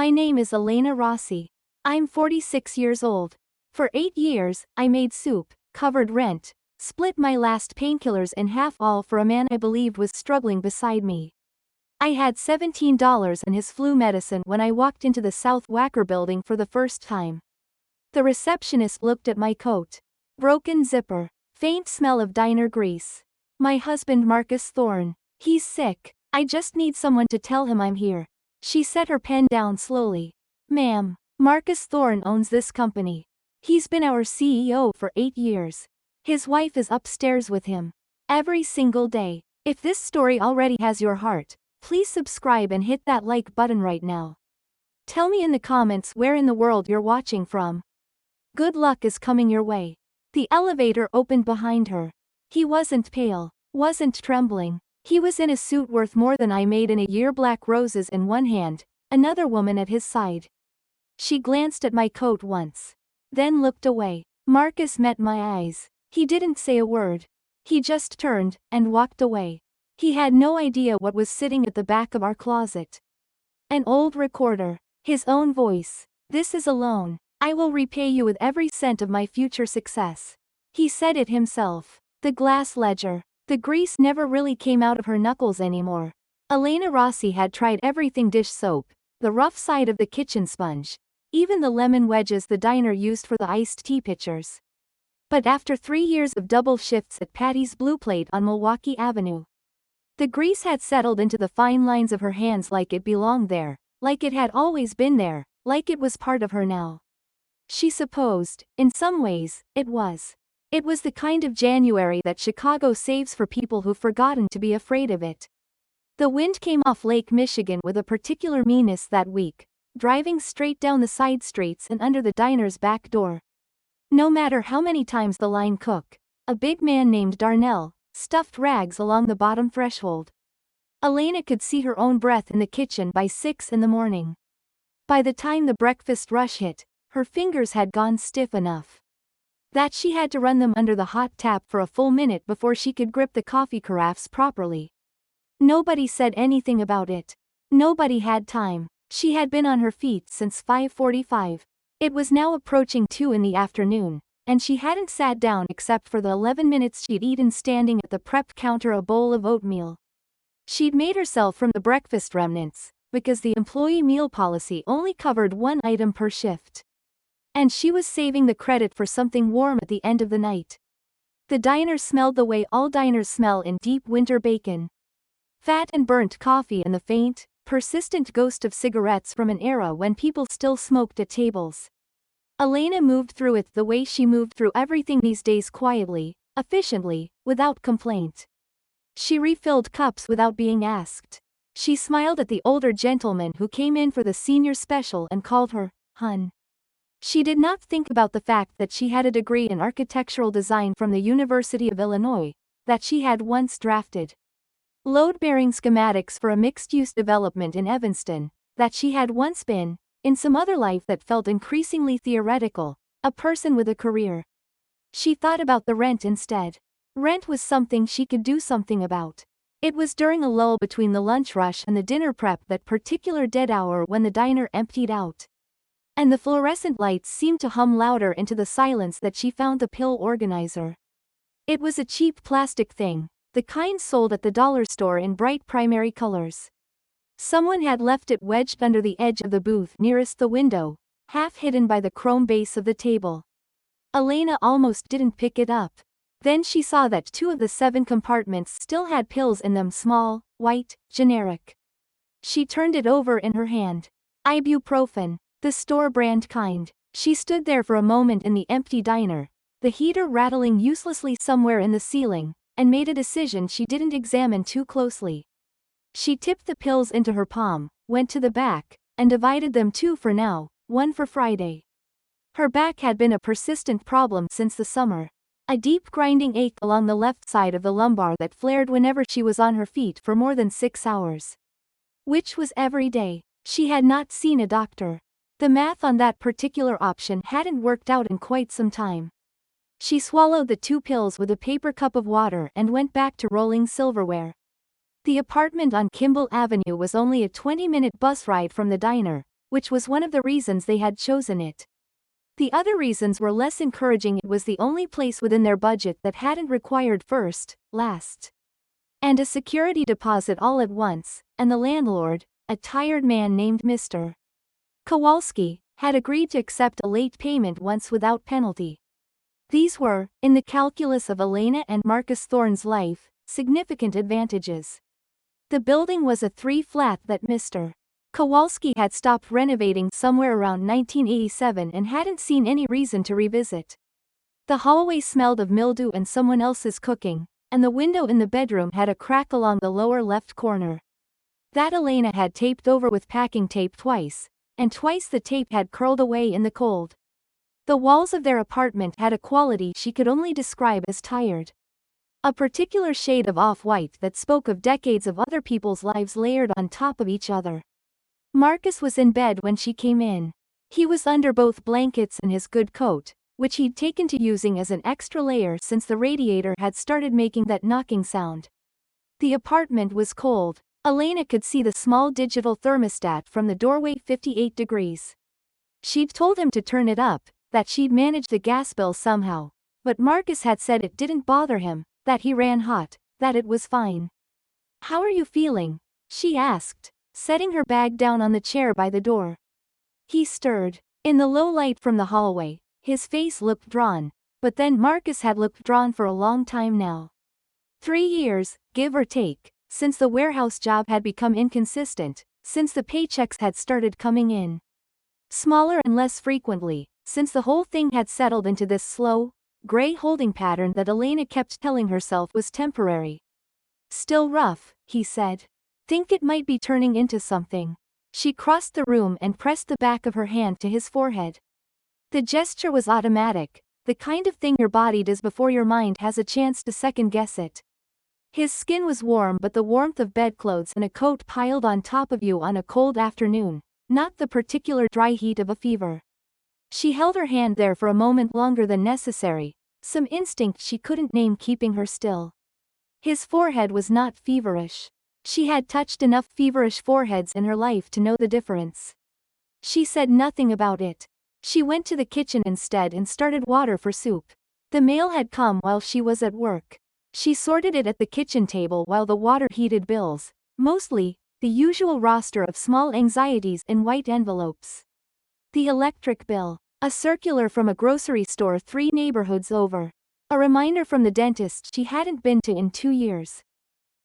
My name is Elena Rossi. I'm 46 years old. For 8 years, I made soup, covered rent, split my last painkillers in half, all for a man I believed was struggling beside me. I had $17 in his flu medicine when I walked into the South Wacker building for the first time. The receptionist looked at my coat. Broken zipper. Faint smell of diner grease. My husband Marcus Thorne. He's sick. I just need someone to tell him I'm here. She set her pen down slowly. Ma'am, Marcus Thorne owns this company. He's been our CEO for 8 years. His wife is upstairs with him. Every single day. If this story already has your heart, please subscribe and hit that like button right now. Tell me in the comments where in the world you're watching from. Good luck is coming your way. The elevator opened behind her. He wasn't pale, wasn't trembling. He was in a suit worth more than I made in a year, black roses in one hand, another woman at his side. She glanced at my coat once. Then looked away. Marcus met my eyes. He didn't say a word. He just turned and walked away. He had no idea what was sitting at the back of our closet. An old recorder. His own voice. This is a loan. I will repay you with every cent of my future success. He said it himself. The glass ledger. The grease never really came out of her knuckles anymore. Elena Rossi had tried everything: dish soap, the rough side of the kitchen sponge, even the lemon wedges the diner used for the iced tea pitchers. But after 3 years of double shifts at Patty's Blue Plate on Milwaukee Avenue, the grease had settled into the fine lines of her hands, like it belonged there, like it had always been there, like it was part of her now. She supposed, in some ways, it was. It was the kind of January that Chicago saves for people who've forgotten to be afraid of it. The wind came off Lake Michigan with a particular meanness that week, driving straight down the side streets and under the diner's back door. No matter how many times the line cook, a big man named Darnell, stuffed rags along the bottom threshold. Elena could see her own breath in the kitchen by 6 in the morning. By the time the breakfast rush hit, her fingers had gone stiff enough that she had to run them under the hot tap for a full minute before she could grip the coffee carafes properly. Nobody said anything about it. Nobody had time. She had been on her feet since 5:45. It was now approaching 2 in the afternoon, and she hadn't sat down except for the 11 minutes she'd eaten standing at the prep counter a bowl of oatmeal. She'd made herself from the breakfast remnants, because the employee meal policy only covered one item per shift. And she was saving the credit for something warm at the end of the night. The diner smelled the way all diners smell in deep winter: bacon, fat and burnt coffee, and the faint, persistent ghost of cigarettes from an era when people still smoked at tables. Elena moved through it the way she moved through everything these days: quietly, efficiently, without complaint. She refilled cups without being asked. She smiled at the older gentleman who came in for the senior special and called her, "Hun." She did not think about the fact that she had a degree in architectural design from the University of Illinois, that she had once drafted load-bearing schematics for a mixed-use development in Evanston, that she had once been, in some other life that felt increasingly theoretical, a person with a career. She thought about the rent instead. Rent was something she could do something about. It was during a lull between the lunch rush and the dinner prep, that particular dead hour when the diner emptied out, and the fluorescent lights seemed to hum louder into the silence, that she found the pill organizer. It was a cheap plastic thing, the kind sold at the dollar store in bright primary colors. Someone had left it wedged under the edge of the booth nearest the window, half hidden by the chrome base of the table. Elena almost didn't pick it up. Then she saw that 2 of the 7 compartments still had pills in them, small, white, generic. She turned it over in her hand. Ibuprofen. The store brand kind. She stood there for a moment in the empty diner, the heater rattling uselessly somewhere in the ceiling, and made a decision she didn't examine too closely. She tipped the pills into her palm, went to the back, and divided them 2 for now, 1 for Friday. Her back had been a persistent problem since the summer. A deep grinding ache along the left side of the lumbar that flared whenever she was on her feet for more than 6 hours. Which was every day. She had not seen a doctor. The math on that particular option hadn't worked out in quite some time. She swallowed the 2 pills with a paper cup of water and went back to rolling silverware. The apartment on Kimball Avenue was only a 20-minute bus ride from the diner, which was one of the reasons they had chosen it. The other reasons were less encouraging. It was the only place within their budget that hadn't required first, last, and a security deposit all at once, and the landlord, a tired man named Mr. Kowalski, had agreed to accept a late payment once without penalty. These were, in the calculus of Elena and Marcus Thorne's life, significant advantages. The building was a 3-flat that Mr. Kowalski had stopped renovating somewhere around 1987 and hadn't seen any reason to revisit. The hallway smelled of mildew and someone else's cooking, and the window in the bedroom had a crack along the lower left corner. That Elena had taped over with packing tape twice, and twice the tape had curled away in the cold. The walls of their apartment had a quality she could only describe as tired. A particular shade of off-white that spoke of decades of other people's lives layered on top of each other. Marcus was in bed when she came in. He was under both blankets and his good coat, which he'd taken to using as an extra layer since the radiator had started making that knocking sound. The apartment was cold. Elena could see the small digital thermostat from the doorway, 58 degrees. She'd told him to turn it up, that she'd managed the gas bill somehow, but Marcus had said it didn't bother him, that he ran hot, that it was fine. "How are you feeling?" she asked, setting her bag down on the chair by the door. He stirred. In the low light from the hallway, his face looked drawn, but then Marcus had looked drawn for a long time now. 3 years, give or take, since the warehouse job had become inconsistent, since the paychecks had started coming in smaller and less frequently, since the whole thing had settled into this slow, gray holding pattern that Elena kept telling herself was temporary. "Still rough," he said. "Think it might be turning into something." She crossed the room and pressed the back of her hand to his forehead. The gesture was automatic, the kind of thing your body does before your mind has a chance to second-guess it. His skin was warm, but the warmth of bedclothes and a coat piled on top of you on a cold afternoon, not the particular dry heat of a fever. She held her hand there for a moment longer than necessary, some instinct she couldn't name keeping her still. His forehead was not feverish. She had touched enough feverish foreheads in her life to know the difference. She said nothing about it. She went to the kitchen instead and started water for soup. The mail had come while she was at work. She sorted it at the kitchen table while the water heated bills, mostly, the usual roster of small anxieties in white envelopes. The electric bill, a circular from a grocery store 3 neighborhoods over, a reminder from the dentist she hadn't been to in 2 years.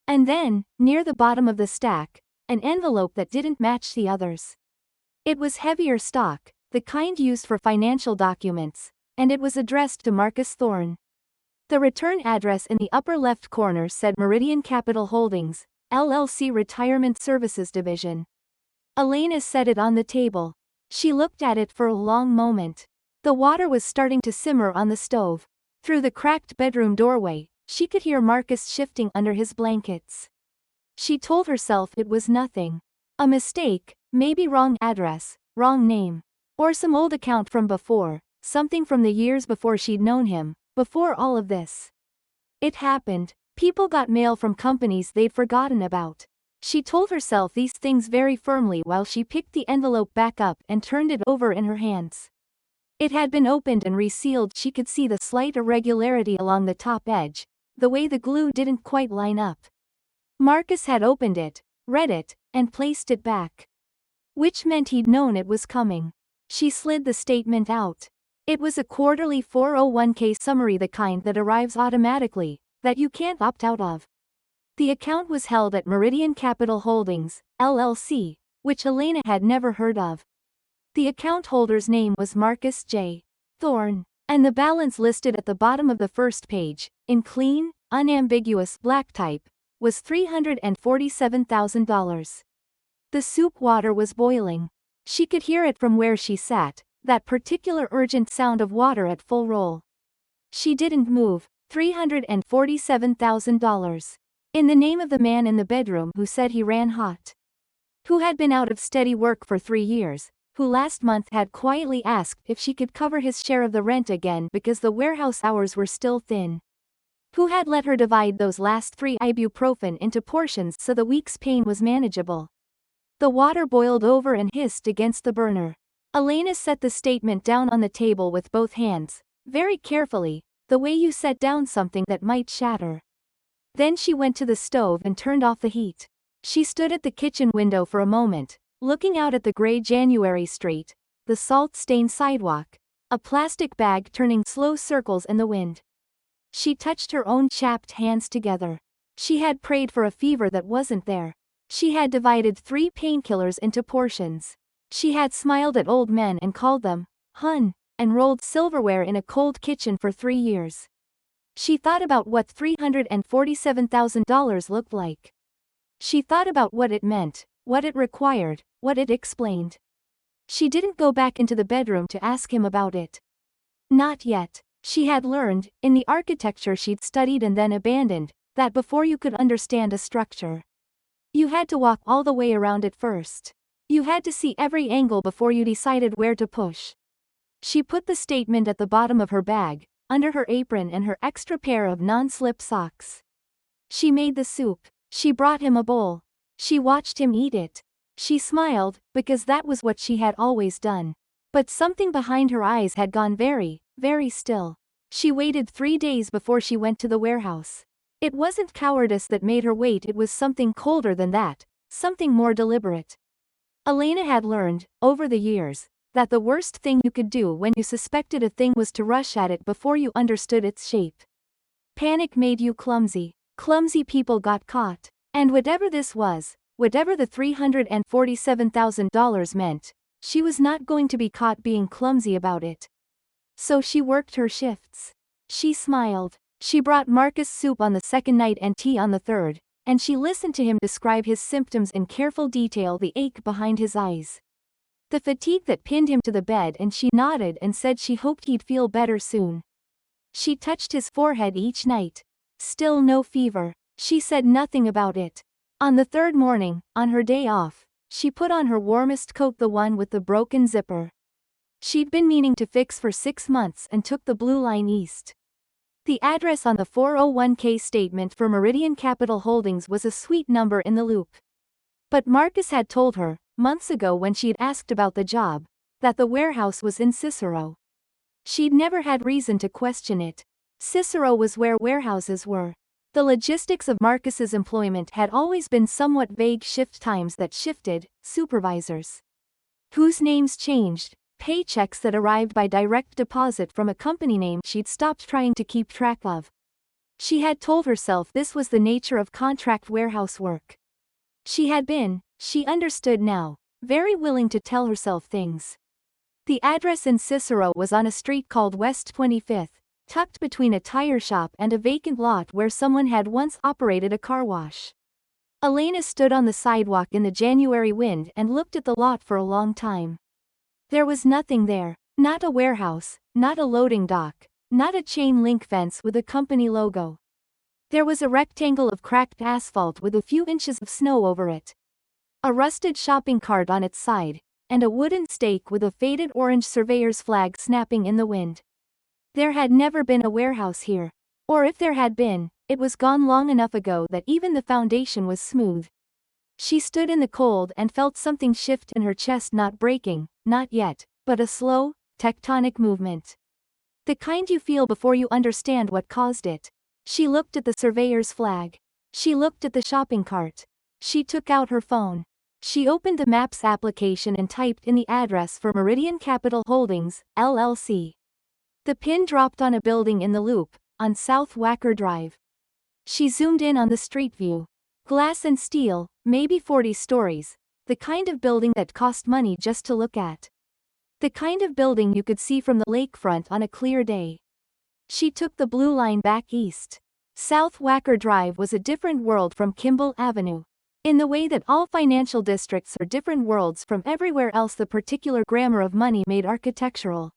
And then, near the bottom of the stack, an envelope that didn't match the others. It was heavier stock, the kind used for financial documents, and it was addressed to Marcus Thorne. The return address in the upper left corner said Meridian Capital Holdings, LLC Retirement Services Division. Elena set it on the table. She looked at it for a long moment. The water was starting to simmer on the stove. Through the cracked bedroom doorway, she could hear Marcus shifting under his blankets. She told herself it was nothing. A mistake, maybe wrong address, wrong name. Or some old account from before, something from the years before she'd known him, before all of this. It happened. People got mail from companies they'd forgotten about. She told herself these things very firmly while she picked the envelope back up and turned it over in her hands. It had been opened and resealed. She could see the slight irregularity along the top edge, the way the glue didn't quite line up. Marcus had opened it, read it, and placed it back. Which meant he'd known it was coming. She slid the statement out. It was a quarterly 401k summary, the kind that arrives automatically, that you can't opt out of. The account was held at Meridian Capital Holdings, LLC, which Elena had never heard of. The account holder's name was Marcus J. Thorne, and the balance listed at the bottom of the first page, in clean, unambiguous black type, was $347,000. The soup water was boiling. She could hear it from where she sat, that particular urgent sound of water at full roll. She didn't move. $347,000. In the name of the man in the bedroom who said he ran hot. Who had been out of steady work for 3 years, who last month had quietly asked if she could cover his share of the rent again because the warehouse hours were still thin. Who had let her divide those last 3 ibuprofen into portions so the week's pain was manageable. The water boiled over and hissed against the burner. Elena set the statement down on the table with both hands, very carefully, the way you set down something that might shatter. Then she went to the stove and turned off the heat. She stood at the kitchen window for a moment, looking out at the gray January street, the salt-stained sidewalk, a plastic bag turning slow circles in the wind. She touched her own chapped hands together. She had prayed for a fever that wasn't there. She had divided 3 painkillers into portions. She had smiled at old men and called them, hun, and rolled silverware in a cold kitchen for 3 years. She thought about what $347,000 looked like. She thought about what it meant, what it required, what it explained. She didn't go back into the bedroom to ask him about it. Not yet. She had learned, in the architecture she'd studied and then abandoned, that before you could understand a structure, you had to walk all the way around it first. You had to see every angle before you decided where to push. She put the statement at the bottom of her bag, under her apron and her extra pair of non-slip socks. She made the soup. She brought him a bowl. She watched him eat it. She smiled, because that was what she had always done. But something behind her eyes had gone very, very still. She waited 3 days before she went to the warehouse. It wasn't cowardice that made her wait, it was something colder than that, something more deliberate. Elena had learned, over the years, that the worst thing you could do when you suspected a thing was to rush at it before you understood its shape. Panic made you clumsy. Clumsy people got caught. And whatever this was, whatever the $347,000 meant, she was not going to be caught being clumsy about it. So she worked her shifts. She smiled. She brought Marcus soup on the second night and tea on the third, and she listened to him describe his symptoms in careful detail, the ache behind his eyes, the fatigue that pinned him to the bed, and she nodded and said she hoped he'd feel better soon. She touched his forehead each night. Still no fever. She said nothing about it. On the third morning, on her day off, she put on her warmest coat, the one with the broken zipper. She'd been meaning to fix for 6 months, and took the blue line east. The address on the 401k statement for Marital Capital Holdings was a suite number in the loop. But Marcus had told her, months ago when she'd asked about the job, that the warehouse was in Cicero. She'd never had reason to question it. Cicero was where warehouses were. The logistics of Marcus's employment had always been somewhat vague: shift times that shifted, supervisors whose names changed, paychecks that arrived by direct deposit from a company name she'd stopped trying to keep track of. She had told herself this was the nature of contract warehouse work. She understood now, very willing to tell herself things. The address in Cicero was on a street called West 25th, tucked between a tire shop and a vacant lot where someone had once operated a car wash. Elena stood on the sidewalk in the January wind and looked at the lot for a long time. There was nothing there, not a warehouse, not a loading dock, not a chain link fence with a company logo. There was a rectangle of cracked asphalt with a few inches of snow over it, a rusted shopping cart on its side, and a wooden stake with a faded orange surveyor's flag snapping in the wind. There had never been a warehouse here. Or if there had been, it was gone long enough ago that even the foundation was smooth. She stood in the cold and felt something shift in her chest, not breaking, not yet, but a slow, tectonic movement. The kind you feel before you understand what caused it. She looked at the surveyor's flag. She looked at the shopping cart. She took out her phone. She opened the Maps application and typed in the address for Marital Capital Holdings, LLC. The pin dropped on a building in the loop, on South Wacker Drive. She zoomed in on the street view. Glass and steel, maybe 40 stories. The kind of building that cost money just to look at. The kind of building you could see from the lakefront on a clear day. She took the blue line back east. South Wacker Drive was a different world from Kimball Avenue. In the way that all financial districts are different worlds from everywhere else, the particular grammar of money made architectural.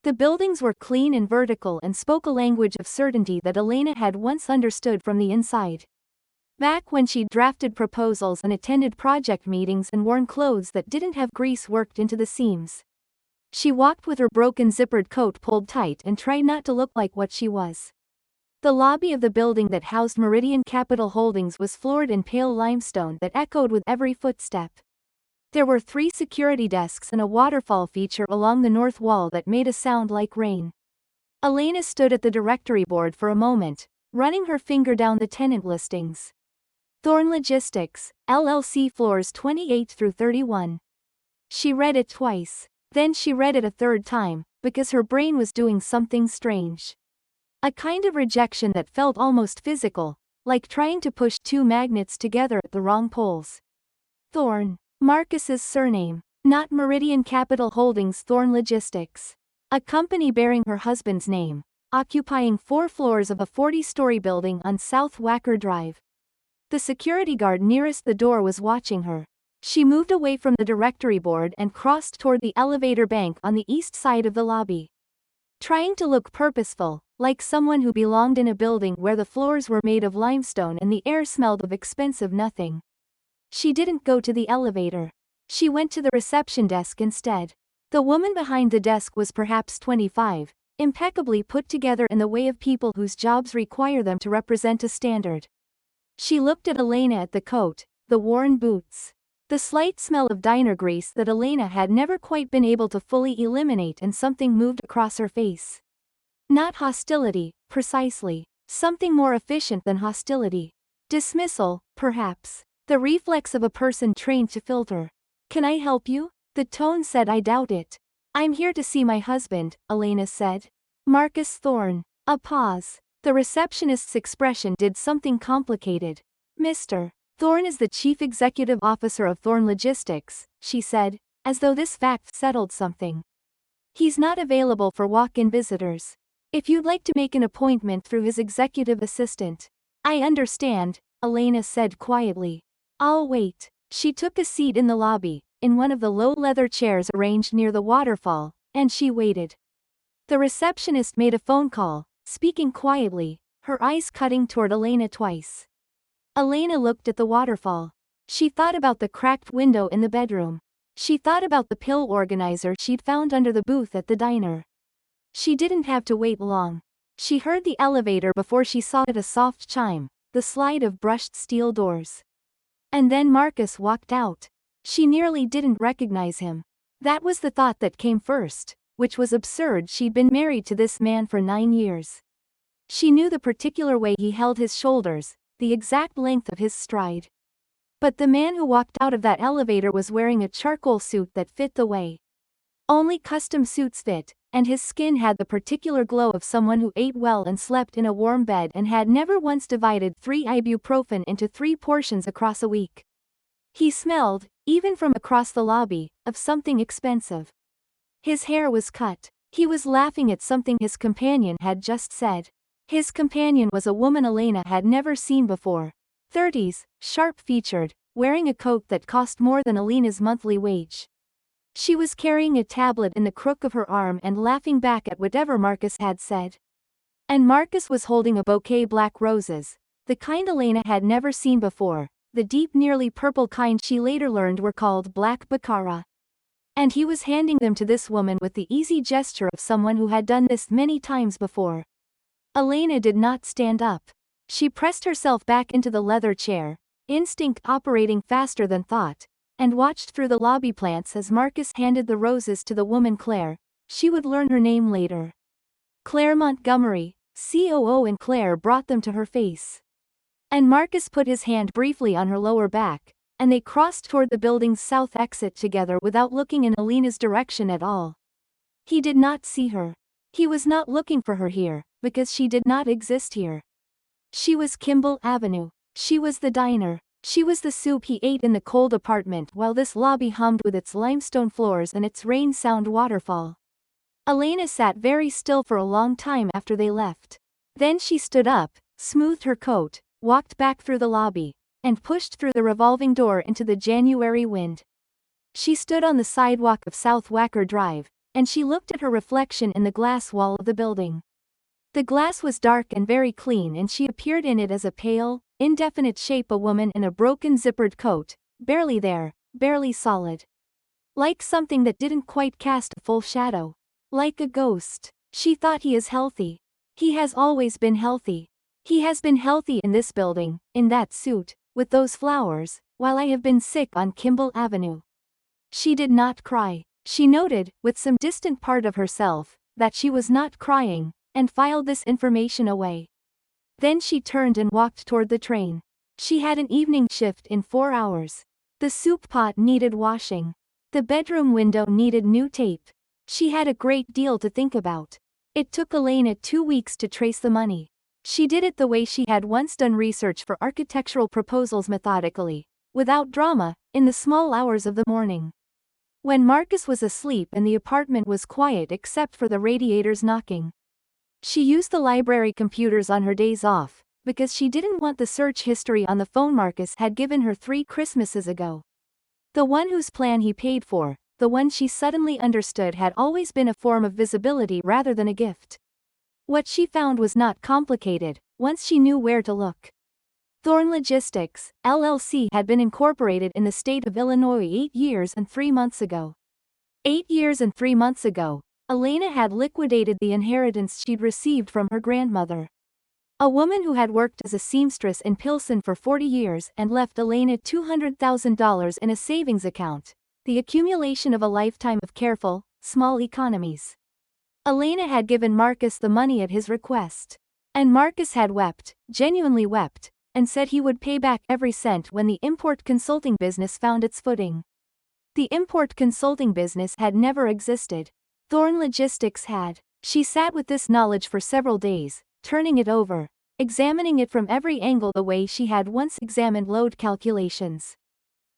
The buildings were clean and vertical and spoke a language of certainty that Elena had once understood from the inside. Back when she'd drafted proposals and attended project meetings and worn clothes that didn't have grease worked into the seams. She walked with her broken zippered coat pulled tight and tried not to look like what she was. The lobby of the building that housed Marital Capital Holdings was floored in pale limestone that echoed with every footstep. There were 3 security desks and a waterfall feature along the north wall that made a sound like rain. Elena stood at the directory board for a moment, running her finger down the tenant listings. Thorn Logistics, LLC floors 28 through 31. She read it twice. Then she read it a third time, because her brain was doing something strange. A kind of rejection that felt almost physical, like trying to push 2 magnets together at the wrong poles. Thorn. Marcus's surname. Not Meridian Capital Holdings Thorn Logistics. A company bearing her husband's name, occupying 4 floors of a 40-story building on South Wacker Drive. The security guard nearest the door was watching her. She moved away from the directory board and crossed toward the elevator bank on the east side of the lobby. Trying to look purposeful, like someone who belonged in a building where the floors were made of limestone and the air smelled of expensive nothing. She didn't go to the elevator. She went to the reception desk instead. The woman behind the desk was perhaps 25, impeccably put together in the way of people whose jobs require them to represent a standard. She looked at Elena at the coat, the worn boots. The slight smell of diner grease that Elena had never quite been able to fully eliminate, and something moved across her face. Not hostility, precisely. Something more efficient than hostility. Dismissal, perhaps. The reflex of a person trained to filter. "Can I help you?" The tone said. "I doubt it." "I'm here to see my husband," Elena said. "Marcus Thorn." A pause. The receptionist's expression did something complicated. "Mr. Thorn is the chief executive officer of Thorn Logistics," she said, as though this fact settled something. "He's not available for walk-in visitors. If you'd like to make an appointment through his executive assistant." "I understand," Elena said quietly. "I'll wait." She took a seat in the lobby, in one of the low leather chairs arranged near the waterfall, and she waited. The receptionist made a phone call, speaking quietly, her eyes cutting toward Elena twice. Elena looked at the waterfall. She thought about the cracked window in the bedroom. She thought about the pill organizer she'd found under the booth at the diner. She didn't have to wait long. She heard the elevator before she saw it, a soft chime, the slide of brushed steel doors. And then Marcus walked out. She nearly didn't recognize him. That was the thought that came first, which was absurd. She'd been married to this man for 9 years. She knew the particular way he held his shoulders, the exact length of his stride. But the man who walked out of that elevator was wearing a charcoal suit that fit the way only custom suits fit, and his skin had the particular glow of someone who ate well and slept in a warm bed and had never once divided 3 ibuprofen into 3 portions across a week. He smelled, even from across the lobby, of something expensive. His hair was cut. He was laughing at something his companion had just said. His companion was a woman Elena had never seen before. 30s, sharp-featured, wearing a coat that cost more than Elena's monthly wage. She was carrying a tablet in the crook of her arm and laughing back at whatever Marcus had said. And Marcus was holding a bouquet black roses, the kind Elena had never seen before, the deep nearly purple kind she later learned were called black baccara. And he was handing them to this woman with the easy gesture of someone who had done this many times before. Elena did not stand up. She pressed herself back into the leather chair, instinct operating faster than thought, and watched through the lobby plants as Marcus handed the roses to the woman Claire. She would learn her name later. Claire Montgomery, COO, and Claire brought them to her face. And Marcus put his hand briefly on her lower back, and they crossed toward the building's south exit together without looking in Elena's direction at all. He did not see her. He was not looking for her here, because she did not exist here. She was Kimball Avenue. She was the diner. She was the soup he ate in the cold apartment while this lobby hummed with its limestone floors and its rain-sound waterfall. Elena sat very still for a long time after they left. Then she stood up, smoothed her coat, walked back through the lobby, and pushed through the revolving door into the January wind. She stood on the sidewalk of South Wacker Drive, and she looked at her reflection in the glass wall of the building. The glass was dark and very clean, and she appeared in it as a pale, indefinite shape, a woman in a broken zippered coat, barely there, barely solid. Like something that didn't quite cast a full shadow. Like a ghost. She thought, he is healthy. He has always been healthy. He has been healthy in this building, in that suit, with those flowers, while I have been sick on Kimball Avenue. She did not cry. She noted, with some distant part of herself, that she was not crying, and filed this information away. Then she turned and walked toward the train. She had an evening shift in 4 hours. The soup pot needed washing. The bedroom window needed new tape. She had a great deal to think about. It took Elena 2 weeks to trace the money. She did it the way she had once done research for architectural proposals, methodically, without drama, in the small hours of the morning. When Marcus was asleep and the apartment was quiet except for the radiators knocking. She used the library computers on her days off, because she didn't want the search history on the phone Marcus had given her 3 Christmases ago. The one whose plan he paid for, the one she suddenly understood had always been a form of visibility rather than a gift. What she found was not complicated, once she knew where to look. Thorn Logistics, LLC had been incorporated in the state of Illinois 8 years and 3 months ago. 8 years and 3 months ago, Elena had liquidated the inheritance she'd received from her grandmother. A woman who had worked as a seamstress in Pilsen for 40 years and left Elena $200,000 in a savings account, the accumulation of a lifetime of careful, small economies. Elena had given Marcus the money at his request. And Marcus had wept, genuinely wept, and said he would pay back every cent when the import consulting business found its footing. The import consulting business had never existed. Thorn Logistics had. She sat with this knowledge for several days, turning it over, examining it from every angle the way she had once examined load calculations.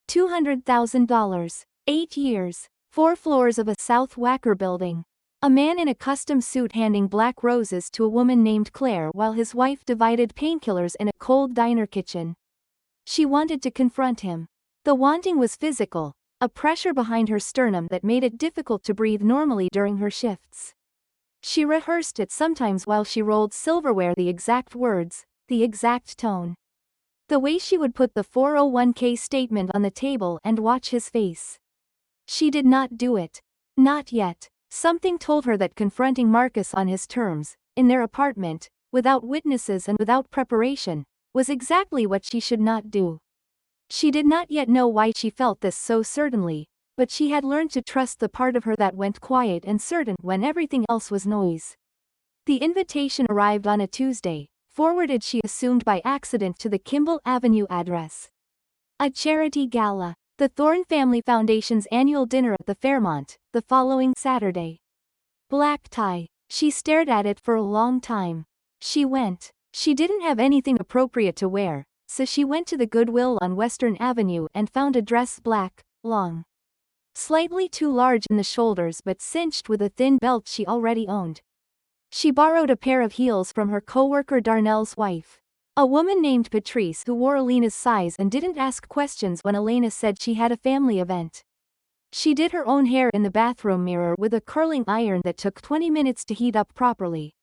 $200,000, 8 years, 4 floors of a South Wacker building. A man in a custom suit handing black roses to a woman named Claire while his wife divided painkillers in a cold diner kitchen. She wanted to confront him. The wanting was physical, a pressure behind her sternum that made it difficult to breathe normally during her shifts. She rehearsed it sometimes while she rolled silverware, the exact words, the exact tone. The way she would put the 401k statement on the table and watch his face. She did not do it. Not yet. Something told her that confronting Marcus on his terms, in their apartment, without witnesses and without preparation, was exactly what she should not do. She did not yet know why she felt this so certainly, but she had learned to trust the part of her that went quiet and certain when everything else was noise. The invitation arrived on a Tuesday, forwarded she assumed by accident to the Kimball Avenue address. A charity gala. The Thorne Family Foundation's annual dinner at the Fairmont, the following Saturday. Black tie. She stared at it for a long time. She went. She didn't have anything appropriate to wear, so she went to the Goodwill on Western Avenue and found a dress black, long. Slightly too large in the shoulders but cinched with a thin belt she already owned. She borrowed a pair of heels from her coworker Darnell's wife. A woman named Patrice who wore Elena's size and didn't ask questions when Elena said she had a family event. She did her own hair in the bathroom mirror with a curling iron that took 20 minutes to heat up properly.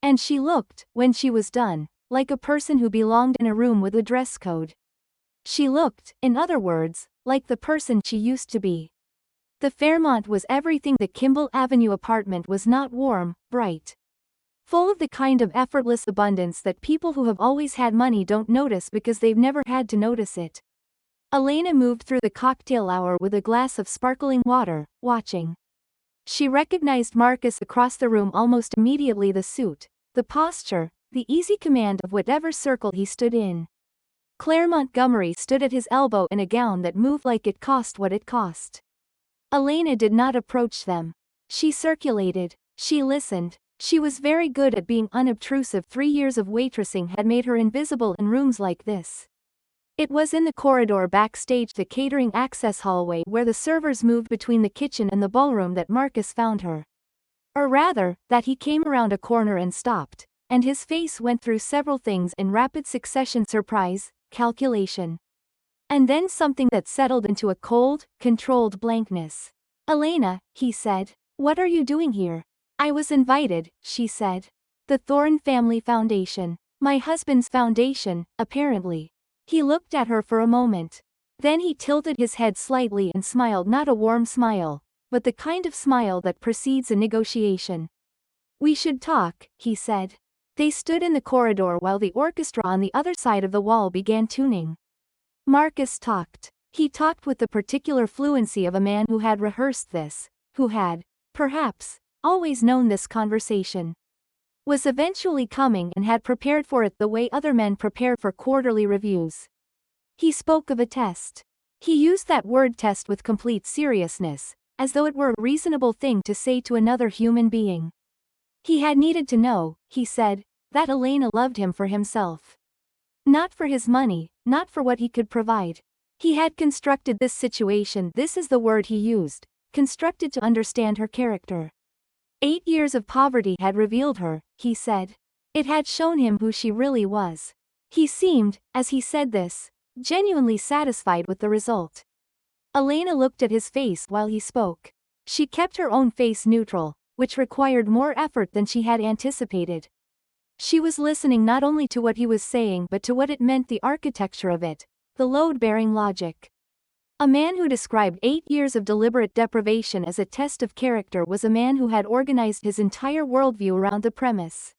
And she looked, when she was done, like a person who belonged in a room with a dress code. She looked, in other words, like the person she used to be. The Fairmont was everything the Kimball Avenue apartment was not: warm, bright. Full of the kind of effortless abundance that people who have always had money don't notice because they've never had to notice it. Elena moved through the cocktail hour with a glass of sparkling water, watching. She recognized Marcus across the room almost immediately: the suit, the posture, the easy command of whatever circle he stood in. Claire Montgomery stood at his elbow in a gown that moved like it cost what it cost. Elena did not approach them. She circulated. She listened. She was very good at being unobtrusive. 3 years of waitressing had made her invisible in rooms like this. It was in the corridor backstage, the catering access hallway where the servers moved between the kitchen and the ballroom, that Marcus found her. Or rather, that he came around a corner and stopped, and his face went through several things in rapid succession: surprise, calculation. And then something that settled into a cold, controlled blankness. "Elena," he said, "what are you doing here?" "I was invited," she said. "The Thorne Family Foundation. My husband's foundation, apparently." He looked at her for a moment. Then he tilted his head slightly and smiled, not a warm smile, but the kind of smile that precedes a negotiation. "We should talk," he said. They stood in the corridor while the orchestra on the other side of the wall began tuning. Marcus talked. He talked with the particular fluency of a man who had rehearsed this, who had, perhaps, always known this conversation was eventually coming and had prepared for it the way other men prepare for quarterly reviews. He spoke of a test. He used that word test with complete seriousness, as though it were a reasonable thing to say to another human being. He had needed to know, he said, that Elena loved him for himself. Not for his money, not for what he could provide. He had constructed this situation, this is the word he used, constructed to understand her character. 8 years of poverty had revealed her, he said. It had shown him who she really was. He seemed, as he said this, genuinely satisfied with the result. Elena looked at his face while he spoke. She kept her own face neutral, which required more effort than she had anticipated. She was listening not only to what he was saying but to what it meant, the architecture of it, the load-bearing logic. A man who described 8 years of deliberate deprivation as a test of character was a man who had organized his entire worldview around the premise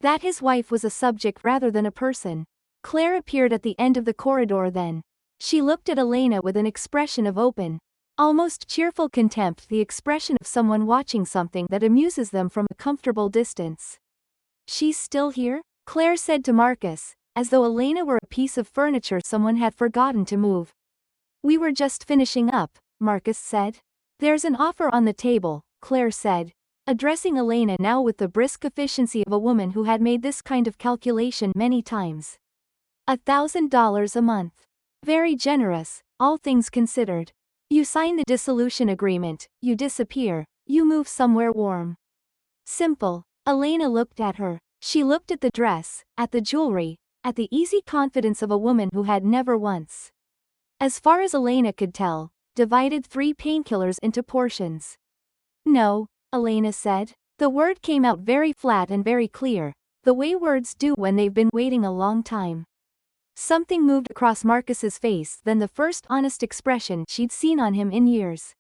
that his wife was a subject rather than a person. Claire appeared at the end of the corridor then. She looked at Elena with an expression of open, almost cheerful contempt, the expression of someone watching something that amuses them from a comfortable distance. "She's still here?" Claire said to Marcus, as though Elena were a piece of furniture someone had forgotten to move. "We were just finishing up," Marcus said. "There's an offer on the table," Claire said, addressing Elena now with the brisk efficiency of a woman who had made this kind of calculation many times. $1,000 a month. Very generous, all things considered. You sign the dissolution agreement, you disappear, you move somewhere warm. Simple. Elena looked at her. She looked at the dress, at the jewelry, at the easy confidence of a woman who had never once, as far as Elena could tell, divided 3 painkillers into portions. "No," Elena said. The word came out very flat and very clear, the way words do when they've been waiting a long time. Something moved across Marcus's face, then the first honest expression she'd seen on him in years.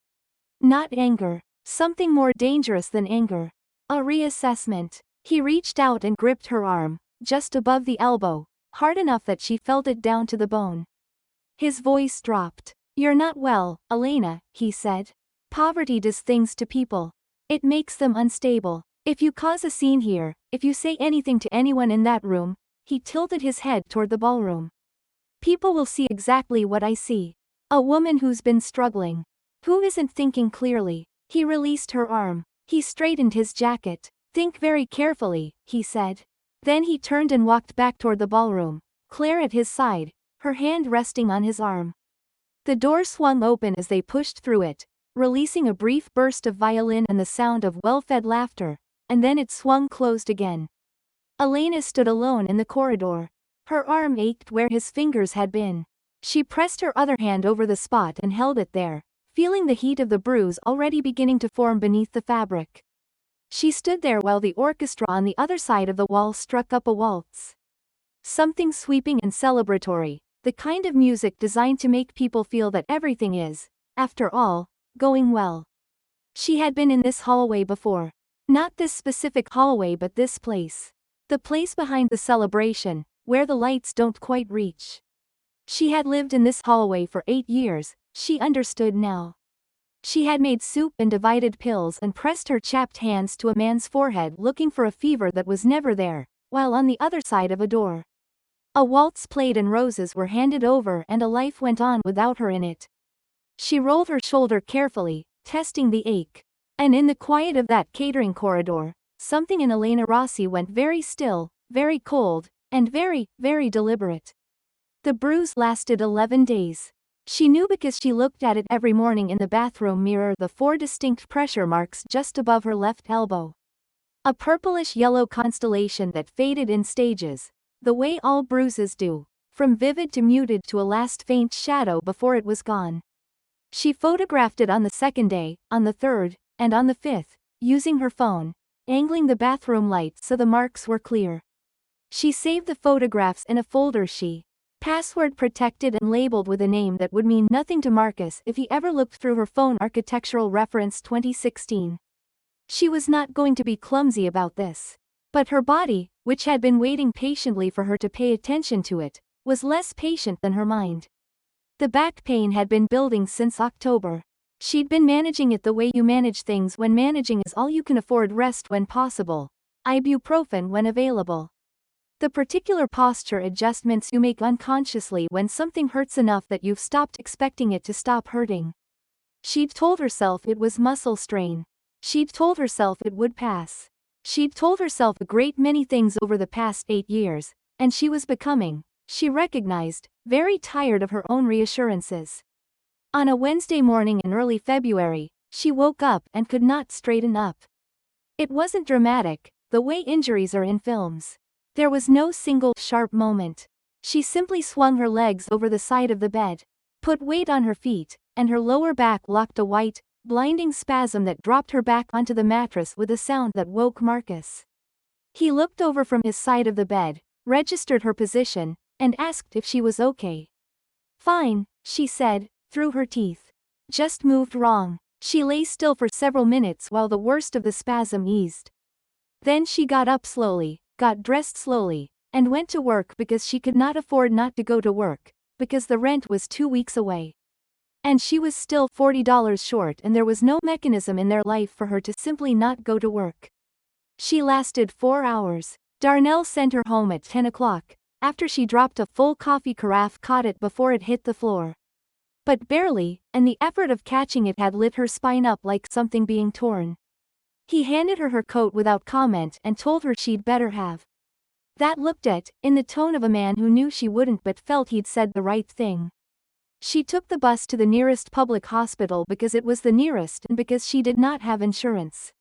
Not anger. Something more dangerous than anger. A reassessment. He reached out and gripped her arm, just above the elbow, hard enough that she felt it down to the bone. His voice dropped. "You're not well, Elena," he said. "Poverty does things to people. It makes them unstable. If you cause a scene here, if you say anything to anyone in that room," he tilted his head toward the ballroom, "people will see exactly what I see. A woman who's been struggling. Who isn't thinking clearly." He released her arm. He straightened his jacket. "Think very carefully," he said. Then he turned and walked back toward the ballroom, Claire at his side, her hand resting on his arm. The door swung open as they pushed through it, releasing a brief burst of violin and the sound of well-fed laughter, and then it swung closed again. Elena stood alone in the corridor. Her arm ached where his fingers had been. She pressed her other hand over the spot and held it there, feeling the heat of the bruise already beginning to form beneath the fabric. She stood there while the orchestra on the other side of the wall struck up a waltz. Something sweeping and celebratory, the kind of music designed to make people feel that everything is, after all, going well. She had been in this hallway before. Not this specific hallway but this place. The place behind the celebration, where the lights don't quite reach. She had lived in this hallway for 8 years, she understood now. She had made soup and divided pills and pressed her chapped hands to a man's forehead looking for a fever that was never there, while on the other side of a door, a waltz played and roses were handed over and a life went on without her in it. She rolled her shoulder carefully, testing the ache. And in the quiet of that catering corridor, something in Elena Rossi went very still, very cold, and very, very deliberate. The bruise lasted 11 days. She knew because she looked at it every morning in the bathroom mirror, the 4 distinct pressure marks just above her left elbow. A purplish-yellow constellation that faded in stages, the way all bruises do, from vivid to muted to a last faint shadow before it was gone. She photographed it on the 2nd day, on the 3rd, and on the 5th, using her phone, angling the bathroom light so the marks were clear. She saved the photographs in a folder she password protected and labeled with a name that would mean nothing to Marcus if he ever looked through her phone. Architectural reference 2016. She was not going to be clumsy about this. But her body, which had been waiting patiently for her to pay attention to it, was less patient than her mind. The back pain had been building since October. She'd been managing it the way you manage things when managing is all you can afford: rest when possible, ibuprofen when available. The particular posture adjustments you make unconsciously when something hurts enough that you've stopped expecting it to stop hurting. She'd told herself it was muscle strain. She'd told herself it would pass. She'd told herself a great many things over the past 8 years, and she was becoming, she recognized, very tired of her own reassurances. On a Wednesday morning in early February, she woke up and could not straighten up. It wasn't dramatic, the way injuries are in films. There was no single, sharp moment. She simply swung her legs over the side of the bed, put weight on her feet, and her lower back locked a white, blinding spasm that dropped her back onto the mattress with a sound that woke Marcus. He looked over from his side of the bed, registered her position, and asked if she was okay. "Fine," she said, through her teeth. "Just moved wrong." She lay still for several minutes while the worst of the spasm eased. Then she got up slowly, got dressed slowly, and went to work because she could not afford not to go to work, because the rent was 2 weeks away. And she was still $40 short, and there was no mechanism in their life for her to simply not go to work. She lasted 4 hours. Darnell sent her home at 10 o'clock, after she dropped a full coffee carafe, caught it before it hit the floor. But barely, and the effort of catching it had lit her spine up like something being torn. He handed her coat without comment and told her she'd better have that looked at, in the tone of a man who knew she wouldn't but felt he'd said the right thing. She took the bus to the nearest public hospital because it was the nearest and because she did not have insurance.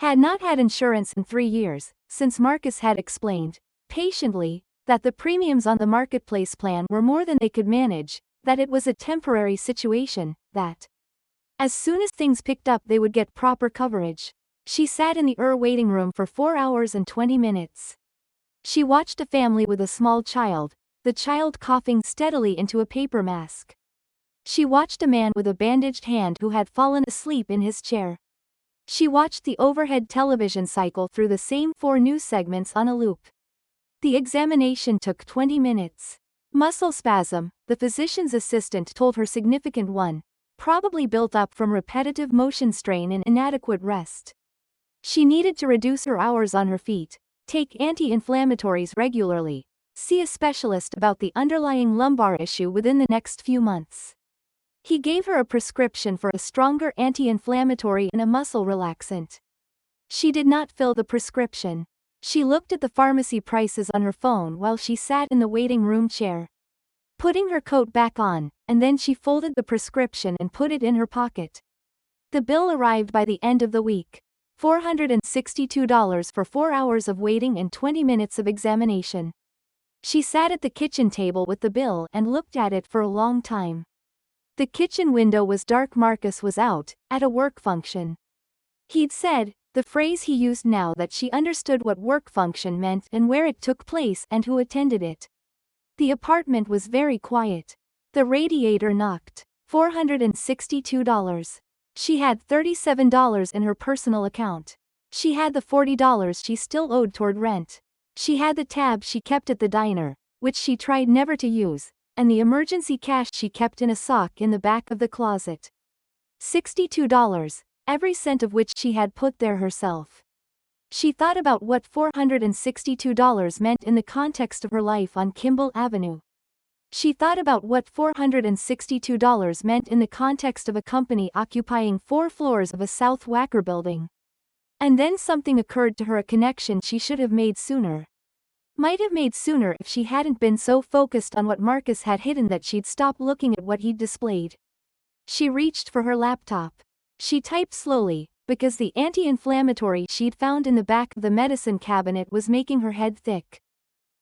Had not had insurance in 3 years, since Marcus had explained, patiently, that the premiums on the marketplace plan were more than they could manage, that it was a temporary situation, that as soon as things picked up they would get proper coverage. She sat in the waiting room for 4 hours and 20 minutes. She watched a family with a small child, the child coughing steadily into a paper mask. She watched a man with a bandaged hand who had fallen asleep in his chair. She watched the overhead television cycle through the same 4 news segments on a loop. The examination took 20 minutes. Muscle spasm, the physician's assistant told her, significant one, probably built up from repetitive motion strain and inadequate rest. She needed to reduce her hours on her feet, take anti-inflammatories regularly, see a specialist about the underlying lumbar issue within the next few months. He gave her a prescription for a stronger anti-inflammatory and a muscle relaxant. She did not fill the prescription. She looked at the pharmacy prices on her phone while she sat in the waiting room chair, putting her coat back on, and then she folded the prescription and put it in her pocket. The bill arrived by the end of the week. $462 for 4 hours of waiting and 20 minutes of examination. She sat at the kitchen table with the bill and looked at it for a long time. The kitchen window was dark. Marcus was out, at a work function. He'd said, the phrase he used now that she understood what work function meant and where it took place and who attended it. The apartment was very quiet. The radiator knocked. $462. She had $37 in her personal account. She had the $40 she still owed toward rent. She had the tab she kept at the diner, which she tried never to use, and the emergency cash she kept in a sock in the back of the closet. $62, every cent of which she had put there herself. She thought about what $462 meant in the context of her life on Kimball Avenue. She thought about what $462 meant in the context of a company occupying 4 floors of a South Wacker building. And then something occurred to her, a connection she should have made sooner. Might have made sooner if she hadn't been so focused on what Marcus had hidden that she'd stopped looking at what he'd displayed. She reached for her laptop. She typed slowly, because the anti-inflammatory she'd found in the back of the medicine cabinet was making her head thick.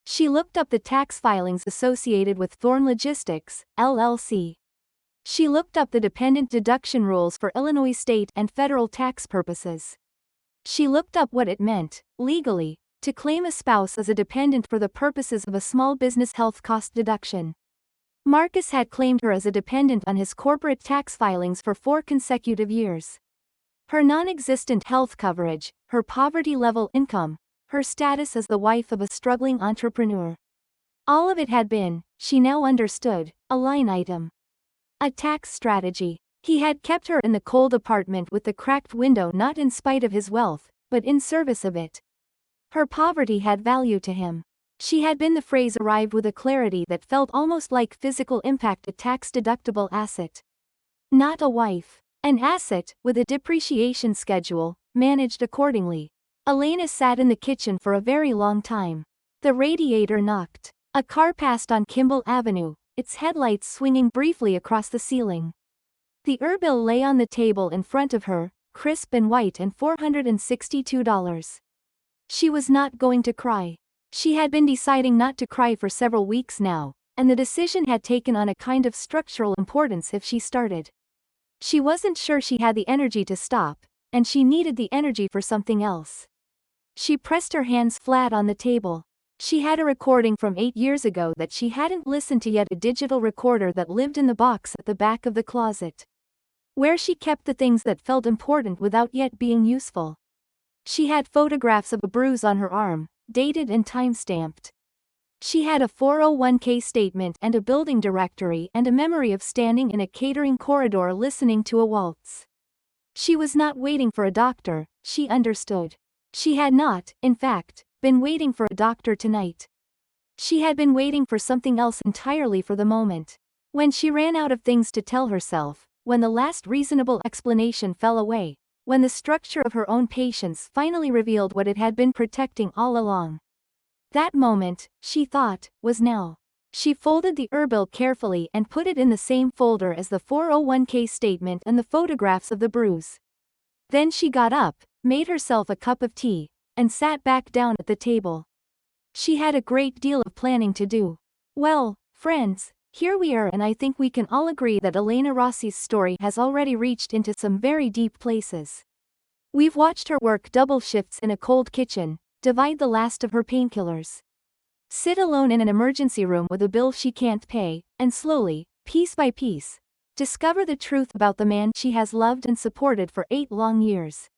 She looked up the tax filings associated with Thorne Logistics, LLC. She looked up the dependent deduction rules for Illinois state and federal tax purposes. She looked up what it meant, legally, to claim a spouse as a dependent for the purposes of a small business health cost deduction. Marcus had claimed her as a dependent on his corporate tax filings for 4 consecutive years. Her non-existent health coverage, her poverty-level income, her status as the wife of a struggling entrepreneur. All of it had been, she now understood, a line item. A tax strategy. He had kept her in the cold apartment with the cracked window not in spite of his wealth, but in service of it. Her poverty had value to him. She had been, the phrase arrived with a clarity that felt almost like physical impact, a tax-deductible asset. Not a wife. An asset, with a depreciation schedule, managed accordingly. Elena sat in the kitchen for a very long time. The radiator knocked. A car passed on Kimball Avenue, its headlights swinging briefly across the ceiling. The bill lay on the table in front of her, crisp and white, and $462. She was not going to cry. She had been deciding not to cry for several weeks now, and the decision had taken on a kind of structural importance if she started. She wasn't sure she had the energy to stop, and she needed the energy for something else. She pressed her hands flat on the table. She had a recording from 8 years ago that she hadn't listened to yet, a digital recorder that lived in the box at the back of the closet, where she kept the things that felt important without yet being useful. She had photographs of a bruise on her arm, dated and time-stamped. She had a 401k statement and a building directory and a memory of standing in a catering corridor listening to a waltz. She was not waiting for a doctor, she understood. She had not, in fact, been waiting for a doctor tonight. She had been waiting for something else entirely for the moment. When she ran out of things to tell herself, when the last reasonable explanation fell away, when the structure of her own patience finally revealed what it had been protecting all along. That moment, she thought, was now. She folded the bill carefully and put it in the same folder as the 401k statement and the photographs of the bruise. Then she got up, made herself a cup of tea, and sat back down at the table. She had a great deal of planning to do. Well, friends, here we are, and I think we can all agree that Elena Rossi's story has already reached into some very deep places. We've watched her work double shifts in a cold kitchen, divide the last of her painkillers, sit alone in an emergency room with a bill she can't pay, and slowly, piece by piece, discover the truth about the man she has loved and supported for 8 long years.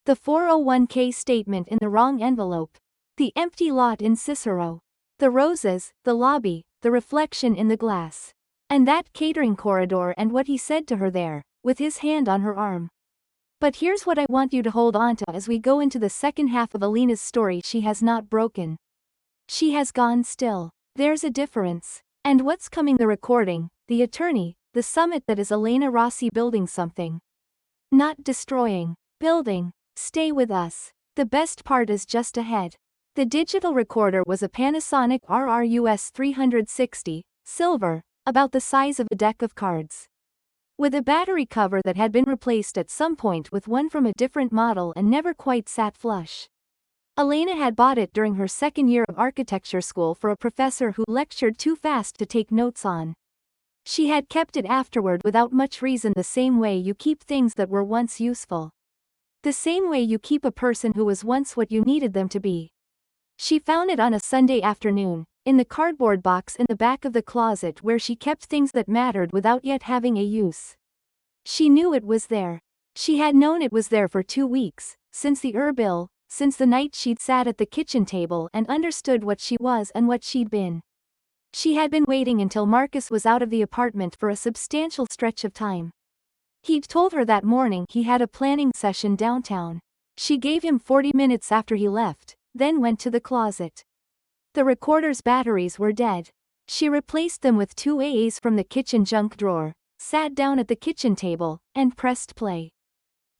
The 401k statement in the wrong envelope, the empty lot in Cicero, the roses, the lobby, the reflection in the glass, and that catering corridor, and what he said to her there, with his hand on her arm. But here's what I want you to hold on to as we go into the second half of Elena's story. She has not broken. She has gone still. There's a difference. And what's coming? The recording, the attorney, the summit that is Elena Rossi building something. Not destroying. Building. Stay with us. The best part is just ahead. The digital recorder was a Panasonic RRUS 360, silver, about the size of a deck of cards, with a battery cover that had been replaced at some point with one from a different model and never quite sat flush. Elena had bought it during her second year of architecture school for a professor who lectured too fast to take notes on. She had kept it afterward without much reason, the same way you keep things that were once useful. The same way you keep a person who was once what you needed them to be. She found it on a Sunday afternoon, in the cardboard box in the back of the closet where she kept things that mattered without yet having a use. She knew it was there. She had known it was there for 2 weeks, since the bill, since the night she'd sat at the kitchen table and understood what she was and what she'd been. She had been waiting until Marcus was out of the apartment for a substantial stretch of time. He'd told her that morning he had a planning session downtown. She gave him 40 minutes after he left, then went to the closet. The recorder's batteries were dead. She replaced them with 2 AAs from the kitchen junk drawer, sat down at the kitchen table, and pressed play.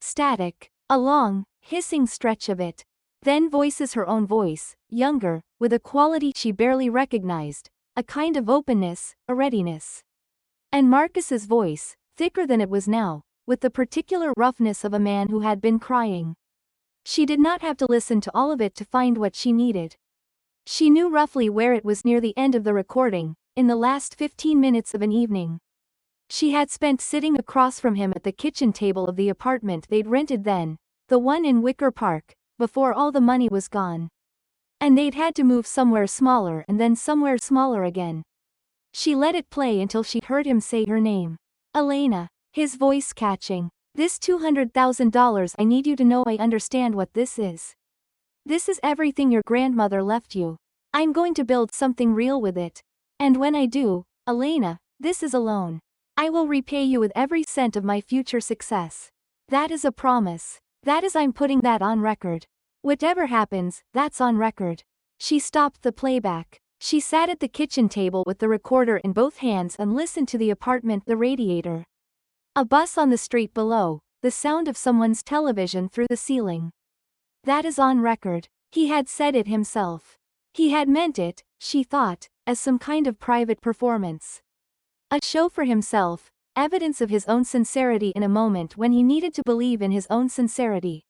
Static. A long, hissing stretch of it. Then voices, her own voice, younger, with a quality she barely recognized, a kind of openness, a readiness. And Marcus's voice, thicker than it was now, with the particular roughness of a man who had been crying. She did not have to listen to all of it to find what she needed. She knew roughly where it was near the end of the recording, in the last 15 minutes of an evening she had spent sitting across from him at the kitchen table of the apartment they'd rented then, the one in Wicker Park, before all the money was gone. And they'd had to move somewhere smaller and then somewhere smaller again. She let it play until she heard him say her name. Elena. His voice catching. This $200,000, I need you to know I understand what this is. This is everything your grandmother left you. I'm going to build something real with it. And when I do, Elena, this is a loan. I will repay you with every cent of my future success. That is a promise. I'm putting that on record. Whatever happens, that's on record. She stopped the playback. She sat at the kitchen table with the recorder in both hands and listened to the radiator. A bus on the street below, the sound of someone's television through the ceiling. That is on record. He had said it himself. He had meant it, she thought, as some kind of private performance. A show for himself, evidence of his own sincerity in a moment when he needed to believe in his own sincerity.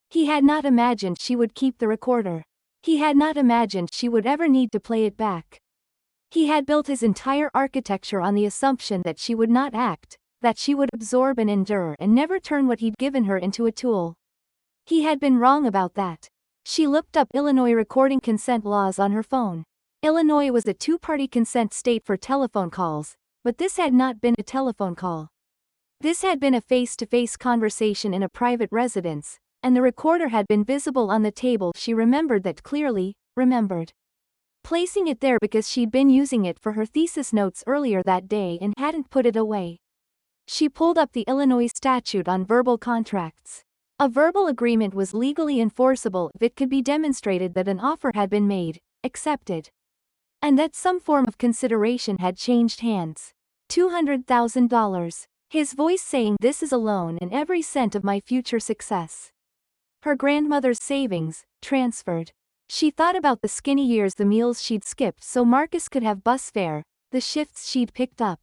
He had not imagined she would keep the recorder. He had not imagined she would ever need to play it back. He had built his entire architecture on the assumption that she would not act, that she would absorb and endure and never turn what he'd given her into a tool. He had been wrong about that. She looked up Illinois recording consent laws on her phone. Illinois was a two-party consent state for telephone calls, but this had not been a telephone call. This had been a face-to-face conversation in a private residence, and the recorder had been visible on the table. She remembered that clearly, placing it there because she'd been using it for her thesis notes earlier that day and hadn't put it away. She pulled up the Illinois statute on verbal contracts. A verbal agreement was legally enforceable if it could be demonstrated that an offer had been made, accepted, and that some form of consideration had changed hands. $200,000. His voice saying, "This is a loan and every cent of my future success." Her grandmother's savings, transferred. She thought about the skinny years, the meals she'd skipped so Marcus could have bus fare, the shifts she'd picked up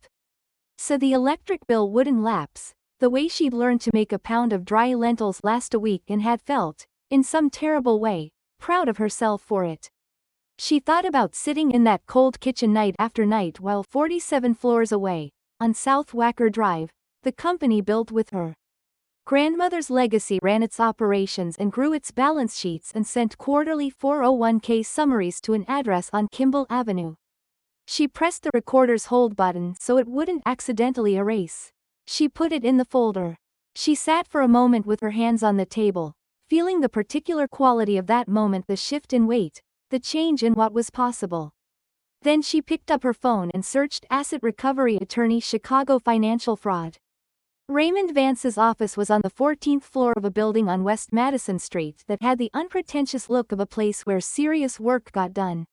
so the electric bill wouldn't lapse, the way she'd learned to make a pound of dry lentils last a week and had felt, in some terrible way, proud of herself for it. She thought about sitting in that cold kitchen night after night while 47 floors away, on South Wacker Drive, the company built with her grandmother's legacy ran its operations and grew its balance sheets and sent quarterly 401k summaries to an address on Kimball Avenue. She pressed the recorder's hold button so it wouldn't accidentally erase. She put it in the folder. She sat for a moment with her hands on the table, feeling the particular quality of that moment, the shift in weight, the change in what was possible. Then she picked up her phone and searched asset recovery attorney Chicago financial fraud. Raymond Vance's office was on the 14th floor of a building on West Madison Street that had the unpretentious look of a place where serious work got done.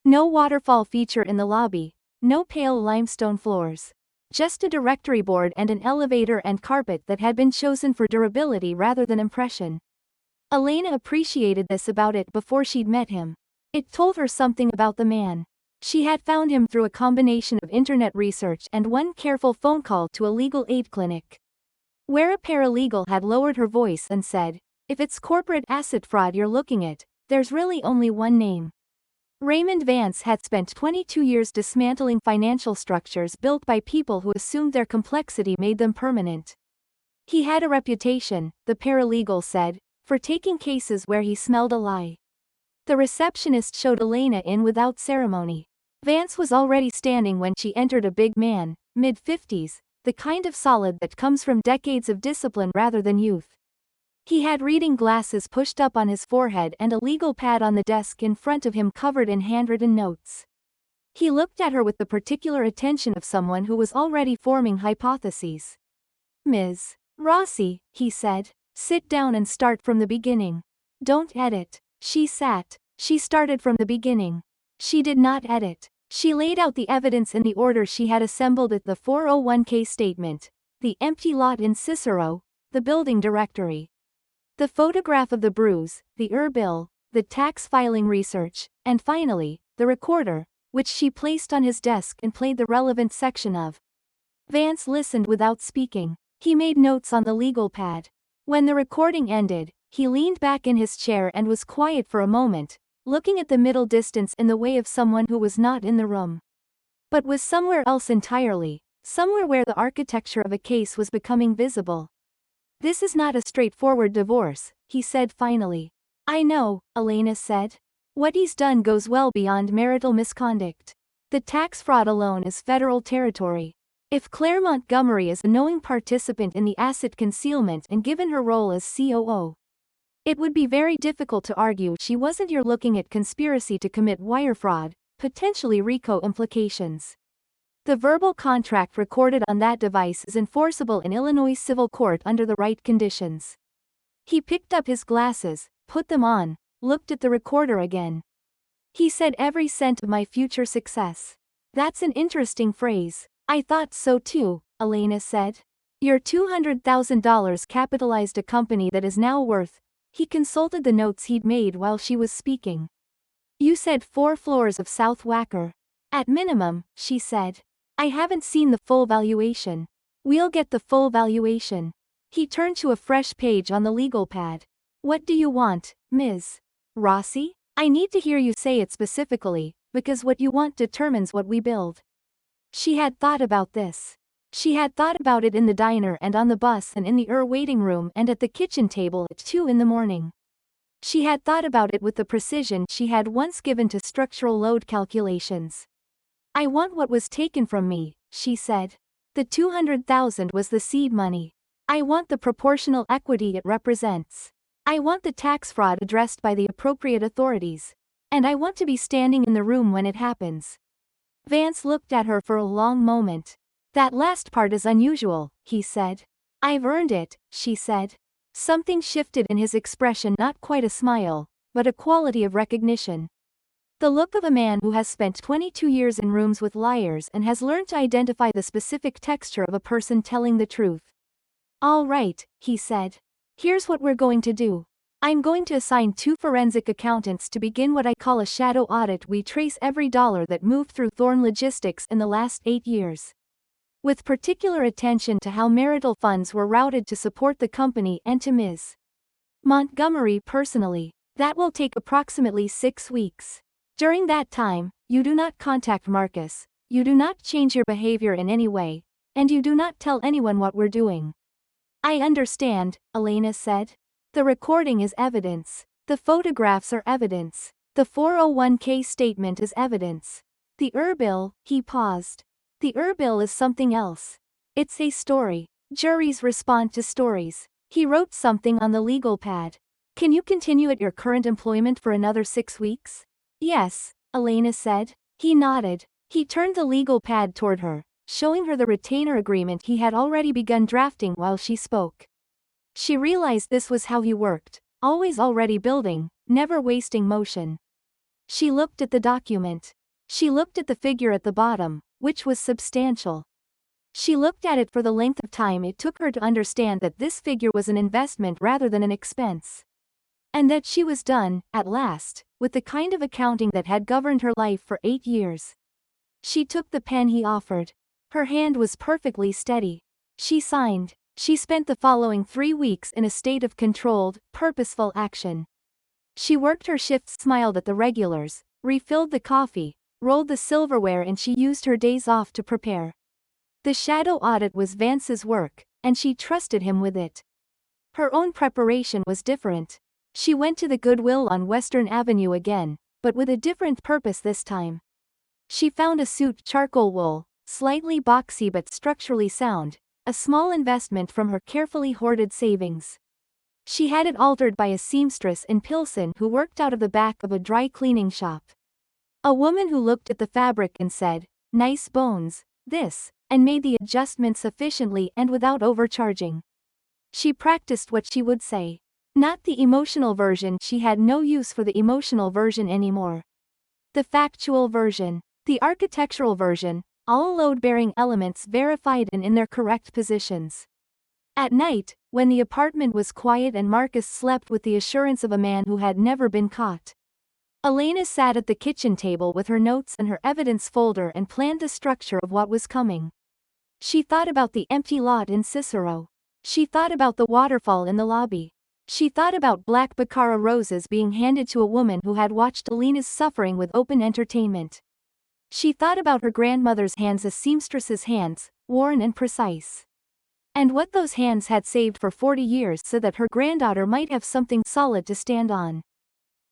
No waterfall feature in the lobby, no pale limestone floors. Just a directory board and an elevator and carpet that had been chosen for durability rather than impression. Elena appreciated this about it before she'd met him. It told her something about the man. She had found him through a combination of internet research and one careful phone call to a legal aid clinic, where a paralegal had lowered her voice and said, "If it's corporate asset fraud you're looking at, there's really only one name." Raymond Vance had spent 22 years dismantling financial structures built by people who assumed their complexity made them permanent. He had a reputation, the paralegal said, for taking cases where he smelled a lie. The receptionist showed Elena in without ceremony. Vance was already standing when she entered, a big man, mid-50s, the kind of solid that comes from decades of discipline rather than youth. He had reading glasses pushed up on his forehead and a legal pad on the desk in front of him covered in handwritten notes. He looked at her with the particular attention of someone who was already forming hypotheses. "Ms. Rossi," he said, "sit down and start from the beginning. Don't edit." She sat. She started from the beginning. She did not edit. She laid out the evidence in the order she had assembled it: the 401k statement, the empty lot in Cicero, the building directory, the photograph of the bruise, the bill, the tax filing research, and finally, the recorder, which she placed on his desk and played the relevant section of. Vance listened without speaking. He made notes on the legal pad. When the recording ended, he leaned back in his chair and was quiet for a moment, looking at the middle distance in the way of someone who was not in the room, but was somewhere else entirely, somewhere where the architecture of a case was becoming visible. "This is not a straightforward divorce," he said finally. "I know," Elena said. "What he's done goes well beyond marital misconduct. The tax fraud alone is federal territory. If Claire Montgomery is a knowing participant in the asset concealment and given her role as COO, it would be very difficult to argue she wasn't. You're looking at conspiracy to commit wire fraud, potentially RICO implications. The verbal contract recorded on that device is enforceable in Illinois civil court under the right conditions. He picked up his glasses, put them on, looked at the recorder again. He said every cent of my future success. That's an interesting phrase. I thought so too, Elena said. Your $200,000 capitalized a company that is now worth. He consulted the notes he'd made while she was speaking. You said 4 floors of South Wacker. At minimum, she said. I haven't seen the full valuation. We'll get the full valuation. He turned to a fresh page on the legal pad. What do you want, Ms. Rossi? I need to hear you say it specifically, because what you want determines what we build. She had thought about this. She had thought about it in the diner and on the bus and in the waiting room and at the kitchen table at 2 in the morning. She had thought about it with the precision she had once given to structural load calculations. I want what was taken from me, she said. The $200,000 was the seed money. I want the proportional equity it represents. I want the tax fraud addressed by the appropriate authorities. And I want to be standing in the room when it happens. Vance looked at her for a long moment. That last part is unusual, he said. I've earned it, she said. Something shifted in his expression, not quite a smile, but a quality of recognition. The look of a man who has spent 22 years in rooms with liars and has learned to identify the specific texture of a person telling the truth. All right, he said. Here's what we're going to do. I'm going to assign 2 forensic accountants to begin what I call a shadow audit. We trace every dollar that moved through Thorne Logistics in the last 8 years. With particular attention to how marital funds were routed to support the company and to Ms. Montgomery personally. That will take approximately 6 weeks. During that time, you do not contact Marcus, you do not change your behavior in any way, and you do not tell anyone what we're doing. I understand, Elena said. The recording is evidence. The photographs are evidence. The 401k statement is evidence. The bill, he paused. The bill is something else. It's a story. Juries respond to stories. He wrote something on the legal pad. Can you continue at your current employment for another 6 weeks? Yes, Elena said. He nodded. He turned the legal pad toward her, showing her the retainer agreement he had already begun drafting while she spoke. She realized this was how he worked, always already building, never wasting motion. She looked at the document. She looked at the figure at the bottom, which was substantial. She looked at it for the length of time it took her to understand that this figure was an investment rather than an expense. And that she was done, at last, with the kind of accounting that had governed her life for 8 years. She took the pen he offered. Her hand was perfectly steady. She signed. She spent the following 3 weeks in a state of controlled, purposeful action. She worked her shifts, smiled at the regulars, refilled the coffee, rolled the silverware, and she used her days off to prepare. The shadow audit was Vance's work, and she trusted him with it. Her own preparation was different. She went to the Goodwill on Western Avenue again, but with a different purpose this time. She found a suit, charcoal wool, slightly boxy but structurally sound, a small investment from her carefully hoarded savings. She had it altered by a seamstress in Pilsen who worked out of the back of a dry cleaning shop. A woman who looked at the fabric and said, "Nice bones, this," and made the adjustment sufficiently and without overcharging. She practiced what she would say. Not the emotional version. She had no use for the emotional version anymore. The factual version. The architectural version, all load-bearing elements verified and in their correct positions. At night, when the apartment was quiet and Marcus slept with the assurance of a man who had never been caught, Elena sat at the kitchen table with her notes and her evidence folder and planned the structure of what was coming. She thought about the empty lot in Cicero. She thought about the waterfall in the lobby. She thought about black Baccara roses being handed to a woman who had watched Elena's suffering with open entertainment. She thought about her grandmother's hands, a seamstress's hands, worn and precise. And what those hands had saved for 40 years so that her granddaughter might have something solid to stand on.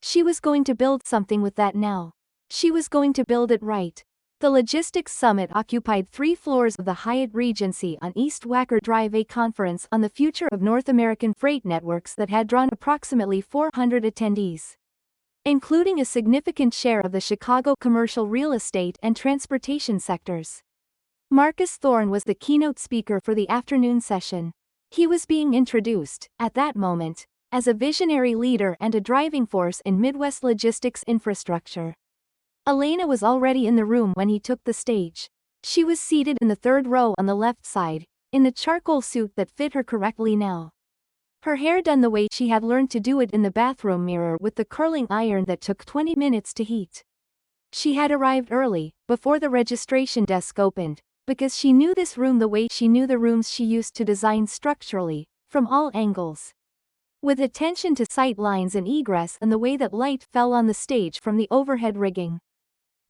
She was going to build something with that now. She was going to build it right. The Logistics Summit occupied 3 floors of the Hyatt Regency on East Wacker Drive, a conference on the future of North American freight networks that had drawn approximately 400 attendees, including a significant share of the Chicago commercial real estate and transportation sectors. Marcus Thorne was the keynote speaker for the afternoon session. He was being introduced, at that moment, as a visionary leader and a driving force in Midwest logistics infrastructure. Elena was already in the room when he took the stage. She was seated in the third row on the left side, in the charcoal suit that fit her correctly now. Her hair done the way she had learned to do it in the bathroom mirror with the curling iron that took 20 minutes to heat. She had arrived early, before the registration desk opened, because she knew this room the way she knew the rooms she used to design structurally, from all angles. With attention to sight lines and egress and the way that light fell on the stage from the overhead rigging.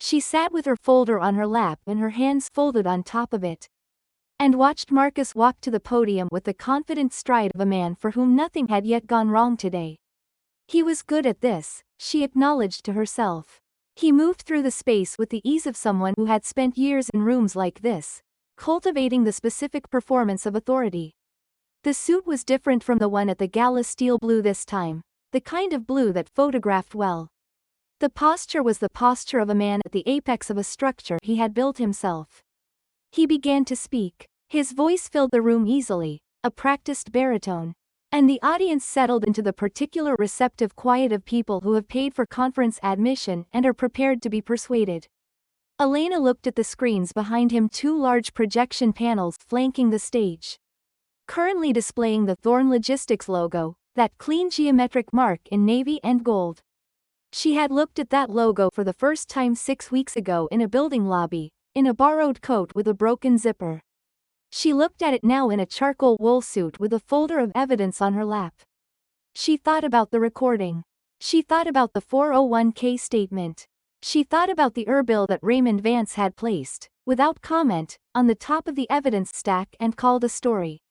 She sat with her folder on her lap and her hands folded on top of it. And watched Marcus walk to the podium with the confident stride of a man for whom nothing had yet gone wrong today. He was good at this, she acknowledged to herself. He moved through the space with the ease of someone who had spent years in rooms like this, cultivating the specific performance of authority. The suit was different from the one at the gala, steel blue this time, the kind of blue that photographed well. The posture was the posture of a man at the apex of a structure he had built himself. He began to speak. His voice filled the room easily, a practiced baritone. And the audience settled into the particular receptive quiet of people who have paid for conference admission and are prepared to be persuaded. Elena looked at the screens behind him, two large projection panels flanking the stage. Currently displaying the Thorne Logistics logo, that clean geometric mark in navy and gold. She had looked at that logo for the first time 6 weeks ago in a building lobby, in a borrowed coat with a broken zipper. She looked at it now in a charcoal wool suit with a folder of evidence on her lap. She thought about the recording. She thought about the 401k statement. She thought about the bill that Raymond Vance had placed, without comment, on the top of the evidence stack and called a story.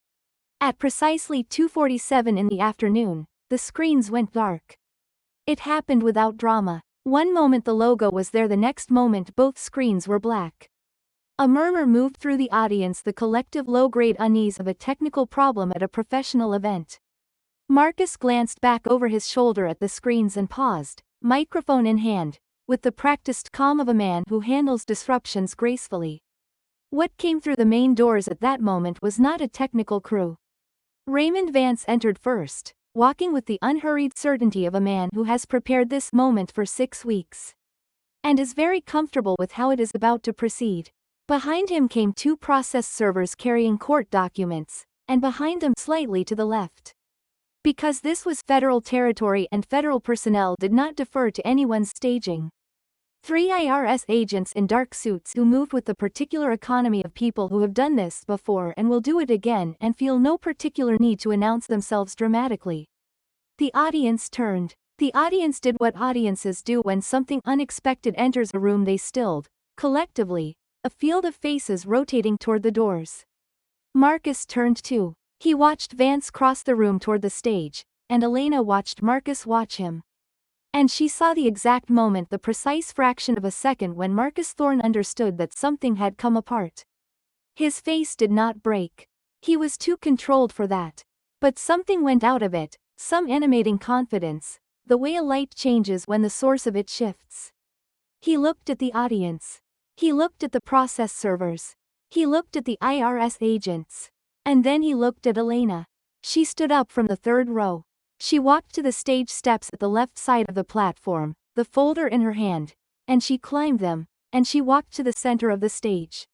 At precisely 2:47 in the afternoon, the screens went dark. It happened without drama. One moment the logo was there, the next moment both screens were black. A murmur moved through the audience, the collective low-grade unease of a technical problem at a professional event. Marcus glanced back over his shoulder at the screens and paused, microphone in hand, with the practiced calm of a man who handles disruptions gracefully. What came through the main doors at that moment was not a technical crew. Raymond Vance entered first, walking with the unhurried certainty of a man who has prepared this moment for 6 weeks. And is very comfortable with how it is about to proceed. Behind him came 2 process servers carrying court documents, and behind them slightly to the left. Because this was federal territory and federal personnel did not defer to anyone's staging. 3 IRS agents in dark suits who moved with the particular economy of people who have done this before and will do it again and feel no particular need to announce themselves dramatically. The audience turned. The audience did what audiences do when something unexpected enters a room. They stilled, collectively, a field of faces rotating toward the doors. Marcus turned too. He watched Vance cross the room toward the stage, and Elena watched Marcus watch him. And she saw the exact moment, the precise fraction of a second when Marcus Thorne understood that something had come apart. His face did not break. He was too controlled for that. But something went out of it, some animating confidence, the way a light changes when the source of it shifts. He looked at the audience. He looked at the process servers. He looked at the IRS agents. And then he looked at Elena. She stood up from the third row. She walked to the stage steps at the left side of the platform, the folder in her hand, and she climbed them, and she walked to the center of the stage.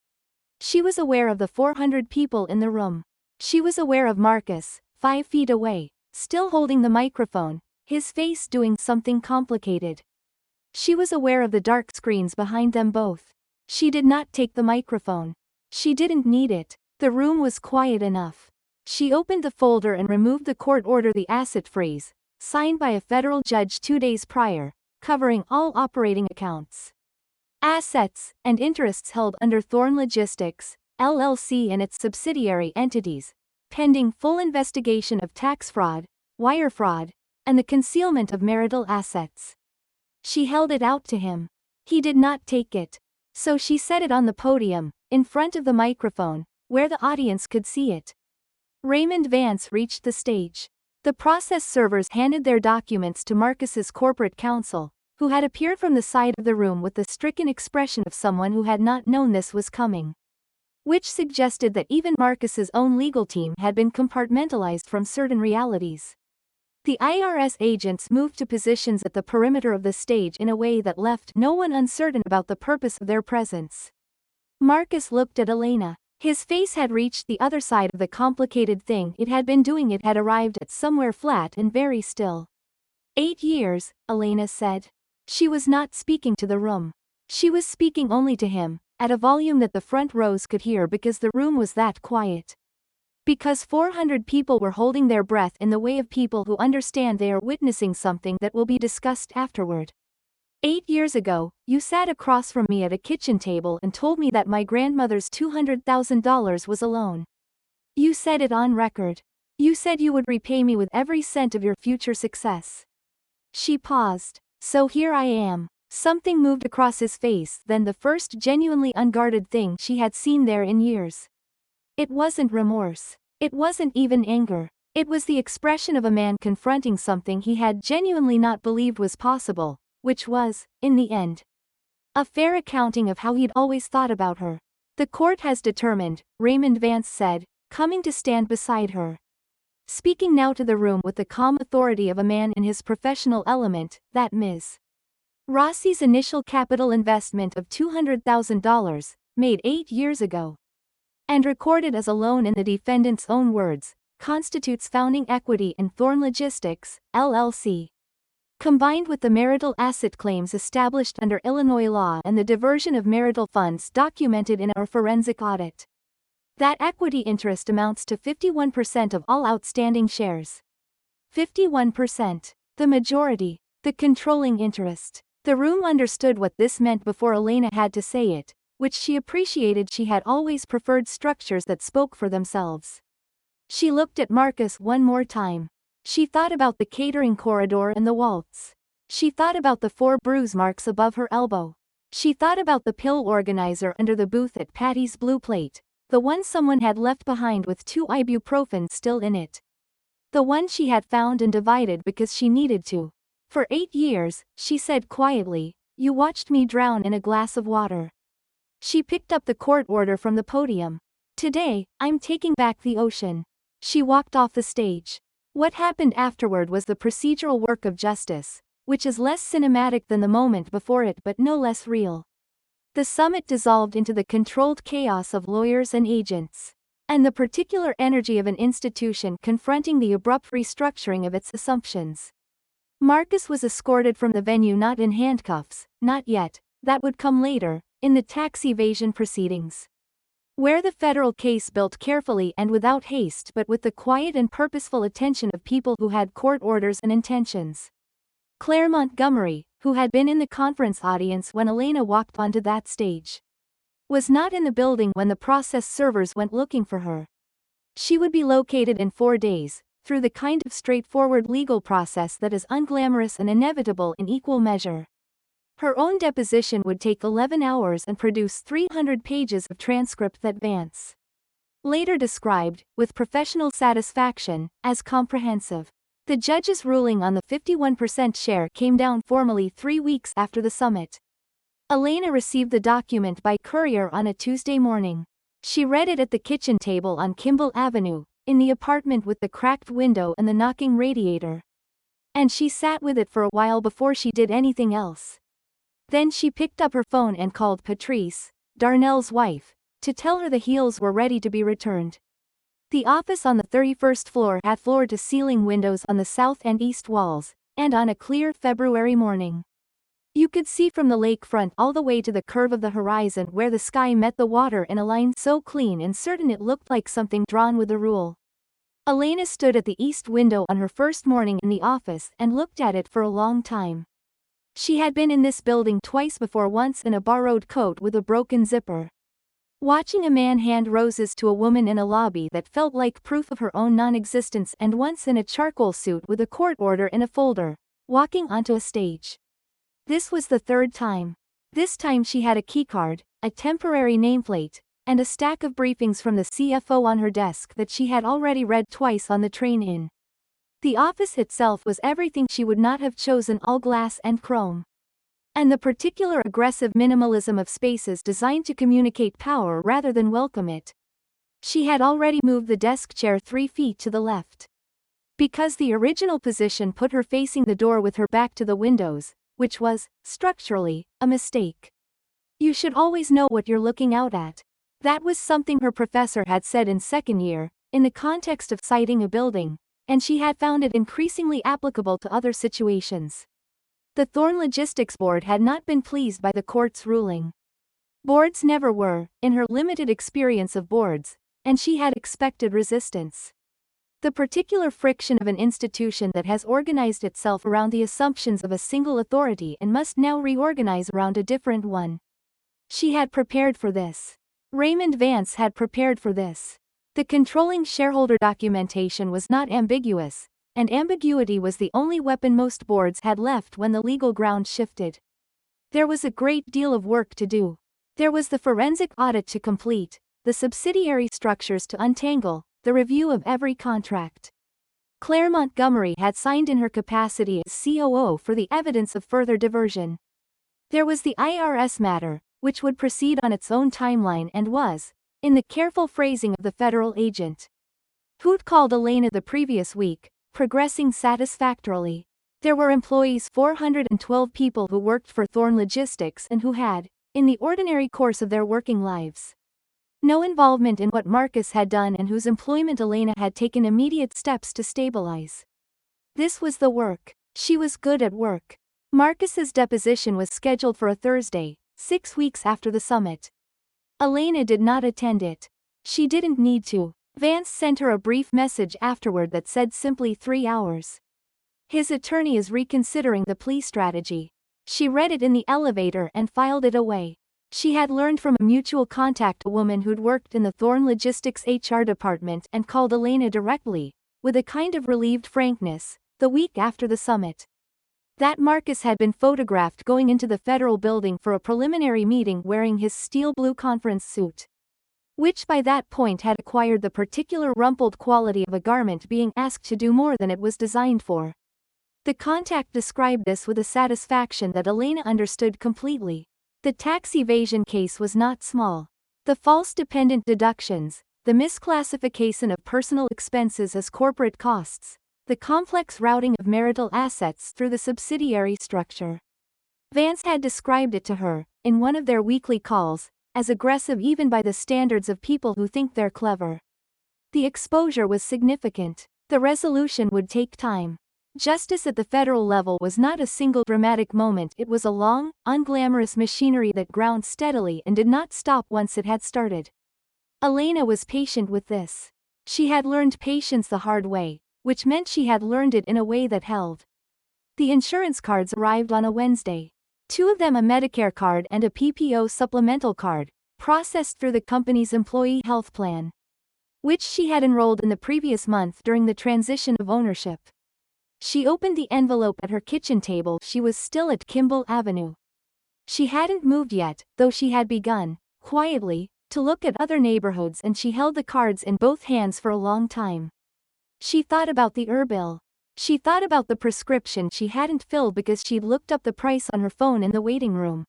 She was aware of the 400 people in the room. She was aware of Marcus, 5 feet away, still holding the microphone, his face doing something complicated. She was aware of the dark screens behind them both. She did not take the microphone. She didn't need it. The room was quiet enough. She opened the folder and removed the court order, the asset freeze, signed by a federal judge 2 days prior, covering all operating accounts, assets, and interests held under Thorne Logistics, LLC and its subsidiary entities, pending full investigation of tax fraud, wire fraud, and the concealment of marital assets. She held it out to him. He did not take it. So she set it on the podium, in front of the microphone, where the audience could see it. Raymond Vance reached the stage. The process servers handed their documents to Marcus's corporate counsel, who had appeared from the side of the room with the stricken expression of someone who had not known this was coming. which suggested that even Marcus's own legal team had been compartmentalized from certain realities. The IRS agents moved to positions at the perimeter of the stage in a way that left no one uncertain about the purpose of their presence. Marcus looked at Elena. His face had reached the other side of the complicated thing it had been doing. It had arrived at somewhere flat and very still. 8 years, Elena said. She was not speaking to the room. She was speaking only to him, at a volume that the front rows could hear because the room was that quiet. Because 400 people were holding their breath in the way of people who understand they are witnessing something that will be discussed afterward. 8 years ago, you sat across from me at a kitchen table and told me that my grandmother's $200,000 was a loan. You said it on record. You said you would repay me with every cent of your future success. She paused. So here I am. Something moved across his face, then the first genuinely unguarded thing she had seen there in years. It wasn't remorse. It wasn't even anger. It was the expression of a man confronting something he had genuinely not believed was possible, which was, in the end, a fair accounting of how he'd always thought about her. The court has determined, Raymond Vance said, coming to stand beside her. Speaking now to the room with the calm authority of a man in his professional element, that Ms. Rossi's initial capital investment of $200,000, made 8 years ago, and recorded as a loan in the defendant's own words, constitutes founding equity in Thorn Logistics, LLC. Combined with the marital asset claims established under Illinois law and the diversion of marital funds documented in our forensic audit, that equity interest amounts to 51% of all outstanding shares. 51%. The majority. The controlling interest. The room understood what this meant before Elena had to say it, which she appreciated. She had always preferred structures that spoke for themselves. She looked at Marcus one more time. She thought about the catering corridor and the waltz. She thought about the 4 bruise marks above her elbow. She thought about the pill organizer under the booth at Patty's Blue Plate, the one someone had left behind with 2 ibuprofen still in it. The one she had found and divided because she needed to. For 8 years, she said quietly, you watched me drown in a glass of water. She picked up the court order from the podium. Today, I'm taking back the ocean. She walked off the stage. What happened afterward was the procedural work of justice, which is less cinematic than the moment before it but no less real. The summit dissolved into the controlled chaos of lawyers and agents, and the particular energy of an institution confronting the abrupt restructuring of its assumptions. Marcus was escorted from the venue not in handcuffs, not yet, that would come later, in the tax evasion proceedings, where the federal case built carefully and without haste but with the quiet and purposeful attention of people who had court orders and intentions. Claire Montgomery, who had been in the conference audience when Elena walked onto that stage, was not in the building when the process servers went looking for her. She would be located in 4 days, through the kind of straightforward legal process that is unglamorous and inevitable in equal measure. Her own deposition would take 11 hours and produce 300 pages of transcript that Vance later described, with professional satisfaction, as comprehensive. The judge's ruling on the 51% share came down formally 3 weeks after the summit. Elena received the document by courier on a Tuesday morning. She read it at the kitchen table on Kimball Avenue, in the apartment with the cracked window and the knocking radiator. And she sat with it for a while before she did anything else. Then she picked up her phone and called Patrice, Darnell's wife, to tell her the heels were ready to be returned. The office on the 31st floor had floor-to-ceiling windows on the south and east walls, and on a clear February morning, you could see from the lakefront all the way to the curve of the horizon where the sky met the water in a line so clean and certain it looked like something drawn with a rule. Elena stood at the east window on her first morning in the office and looked at it for a long time. She had been in this building twice before, once in a borrowed coat with a broken zipper, watching a man hand roses to a woman in a lobby that felt like proof of her own non-existence, and once in a charcoal suit with a court order in a folder, walking onto a stage. This was the 3rd time. This time she had a keycard, a temporary nameplate, and a stack of briefings from the CFO on her desk that she had already read twice on the train in. The office itself was everything she would not have chosen, all glass and chrome. and the particular aggressive minimalism of spaces designed to communicate power rather than welcome it. She had already moved the desk chair 3 feet to the left. Because the original position put her facing the door with her back to the windows, which was, structurally, a mistake. You should always know what you're looking out at. That was something her professor had said in second year, in the context of siting a building, and she had found it increasingly applicable to other situations. The Thorn Logistics Board had not been pleased by the court's ruling. Boards never were, in her limited experience of boards, and she had expected resistance. The particular friction of an institution that has organized itself around the assumptions of a single authority and must now reorganize around a different one. She had prepared for this. Raymond Vance had prepared for this. The controlling shareholder documentation was not ambiguous, and ambiguity was the only weapon most boards had left when the legal ground shifted. There was a great deal of work to do. There was the forensic audit to complete, the subsidiary structures to untangle, the review of every contract. Claire Montgomery had signed in her capacity as COO for the evidence of further diversion. There was the IRS matter, which would proceed on its own timeline and was, in the careful phrasing of the federal agent who'd called Elena the previous week, progressing satisfactorily. There were employees 412 people who worked for Thorn Logistics and who had, in the ordinary course of their working lives, no involvement in what Marcus had done and whose employment Elena had taken immediate steps to stabilize. This was the work. She was good at work. Marcus's deposition was scheduled for a Thursday, 6 weeks after the summit. Elena did not attend it. She didn't need to. Vance sent her a brief message afterward that said simply 3 hours. His attorney is reconsidering the plea strategy. She read it in the elevator and filed it away. She had learned from a mutual contact, a woman who'd worked in the Thorn Logistics HR department, and called Elena directly, with a kind of relieved frankness, the week after the summit, that Marcus had been photographed going into the federal building for a preliminary meeting wearing his steel blue conference suit, which by that point had acquired the particular rumpled quality of a garment being asked to do more than it was designed for. The contact described this with a satisfaction that Elena understood completely. The tax evasion case was not small. The false dependent deductions, the misclassification of personal expenses as corporate costs, the complex routing of marital assets through the subsidiary structure. Vance had described it to her, in one of their weekly calls, as aggressive even by the standards of people who think they're clever. The exposure was significant. The resolution would take time. Justice at the federal level was not a single dramatic moment, it was a long, unglamorous machinery that ground steadily and did not stop once it had started. Elena was patient with this. She had learned patience the hard way, which meant she had learned it in a way that held. The insurance cards arrived on a Wednesday. 2 of them, a Medicare card and a PPO supplemental card, processed through the company's employee health plan, which she had enrolled in the previous month during the transition of ownership. She opened the envelope at her kitchen table. She was still at Kimball Avenue. She hadn't moved yet, though she had begun, quietly, to look at other neighborhoods, and she held the cards in both hands for a long time. She thought about the bill. She thought about the prescription she hadn't filled because she'd looked up the price on her phone in the waiting room.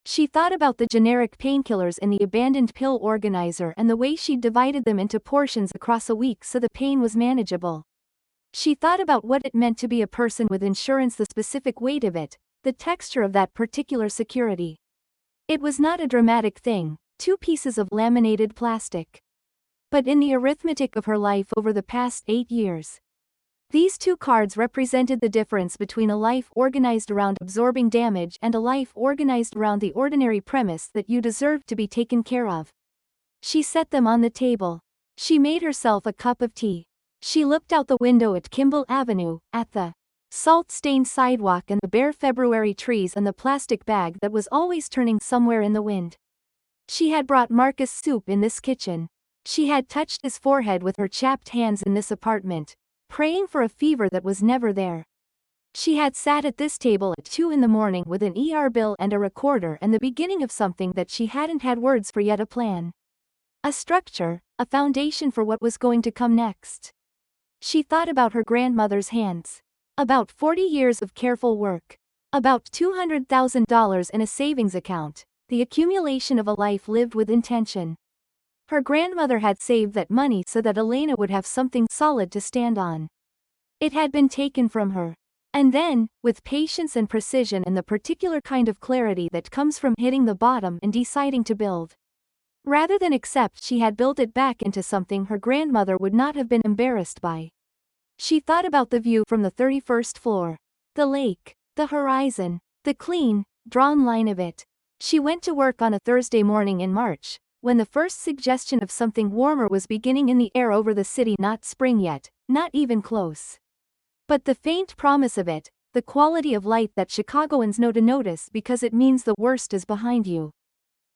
She thought about the generic painkillers in the abandoned pill organizer and the way she'd divided them into portions across a week so the pain was manageable. She thought about what it meant to be a person with insurance, the specific weight of it, the texture of that particular security. It was not a dramatic thing, 2 pieces of laminated plastic. But in the arithmetic of her life over the past 8 years, these 2 cards represented the difference between a life organized around absorbing damage and a life organized around the ordinary premise that you deserved to be taken care of. She set them on the table. She made herself a cup of tea. She looked out the window at Kimball Avenue, at the salt-stained sidewalk and the bare February trees and the plastic bag that was always turning somewhere in the wind. She had brought Marcus soup in this kitchen. She had touched his forehead with her chapped hands in this apartment, praying for a fever that was never there. She had sat at this table at 2 in the morning with an bill and a recorder and the beginning of something that she hadn't had words for yet, a plan. A structure, a foundation for what was going to come next. She thought about her grandmother's hands. About 40 years of careful work. About $200,000 in a savings account, the accumulation of a life lived with intention. Her grandmother had saved that money so that Elena would have something solid to stand on. It had been taken from her. And then, with patience and precision and the particular kind of clarity that comes from hitting the bottom and deciding to build. Rather than accept, she had built it back into something her grandmother would not have been embarrassed by. She thought about the view from the 31st floor. The lake, the horizon, the clean, drawn line of it. She went to work on a Thursday morning in March, when the first suggestion of something warmer was beginning in the air over the city. Not spring yet, not even close. But the faint promise of it, the quality of light that Chicagoans know to notice because it means the worst is behind you.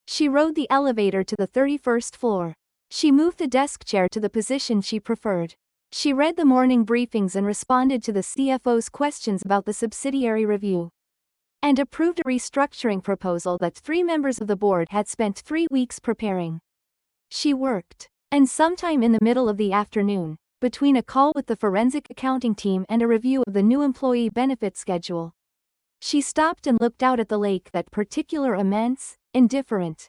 She rode the elevator to the 31st floor. She moved the desk chair to the position she preferred. She read the morning briefings and responded to the CFO's questions about the subsidiary review. And approved a restructuring proposal that 3 members of the board had spent 3 weeks preparing. She worked. And sometime in the middle of the afternoon, between a call with the forensic accounting team and a review of the new employee benefit schedule, she stopped and looked out at the lake, that particular immense, indifferent,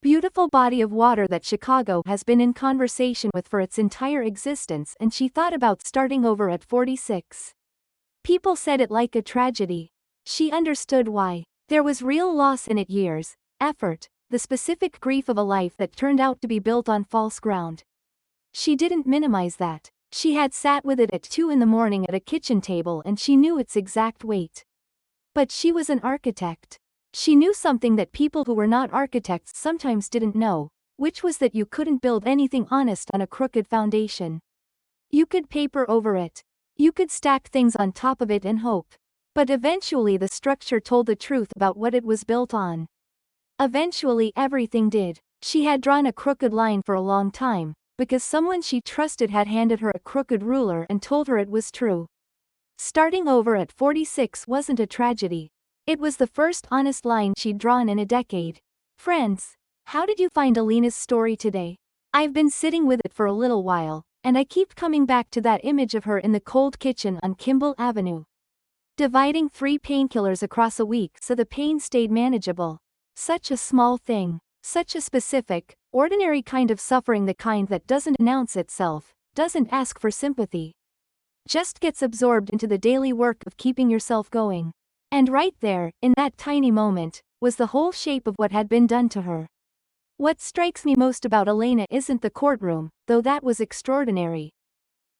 beautiful body of water that Chicago has been in conversation with for its entire existence, and she thought about starting over at 46. People said it like a tragedy. She understood why. There was real loss in it, years, effort, the specific grief of a life that turned out to be built on false ground. She didn't minimize that. She had sat with it at 2 in the morning at a kitchen table and she knew its exact weight. But she was an architect. She knew something that people who were not architects sometimes didn't know, which was that you couldn't build anything honest on a crooked foundation. You could paper over it. You could stack things on top of it and hope. But eventually the structure told the truth about what it was built on. Eventually everything did. She had drawn a crooked line for a long time, because someone she trusted had handed her a crooked ruler and told her it was true. Starting over at 46 wasn't a tragedy. It was the first honest line she'd drawn in a decade. Friends, how did you find Elena's story today? I've been sitting with it for a little while, and I keep coming back to that image of her in the cold kitchen on Kimball Avenue, dividing 3 painkillers across a week so the pain stayed manageable. Such a small thing. Such a specific, ordinary kind of suffering, the kind that doesn't announce itself, doesn't ask for sympathy. Just gets absorbed into the daily work of keeping yourself going. And right there, in that tiny moment, was the whole shape of what had been done to her. What strikes me most about Elena isn't the courtroom, though that was extraordinary.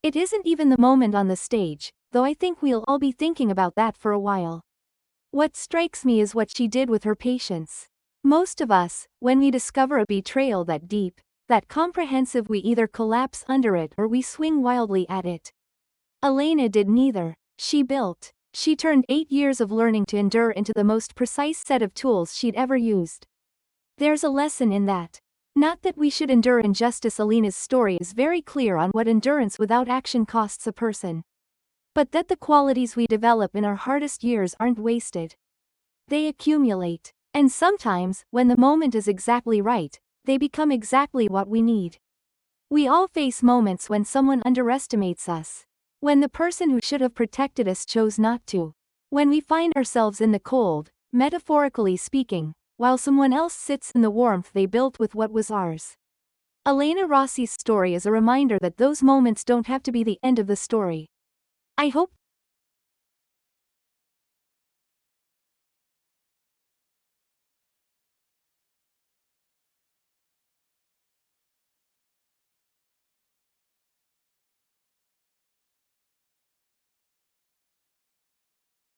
It isn't even the moment on the stage, though I think we'll all be thinking about that for a while. What strikes me is what she did with her patients. Most of us, when we discover a betrayal that deep, that comprehensive, we either collapse under it or we swing wildly at it. Elena did neither. She built. She turned 8 years of learning to endure into the most precise set of tools she'd ever used. There's a lesson in that. Not that we should endure injustice. Elena's story is very clear on what endurance without action costs a person. But that the qualities we develop in our hardest years aren't wasted. They accumulate. And sometimes, when the moment is exactly right, they become exactly what we need. We all face moments when someone underestimates us. When the person who should have protected us chose not to. When we find ourselves in the cold, metaphorically speaking, while someone else sits in the warmth they built with what was ours. Elena Rossi's story is a reminder that those moments don't have to be the end of the story. I hope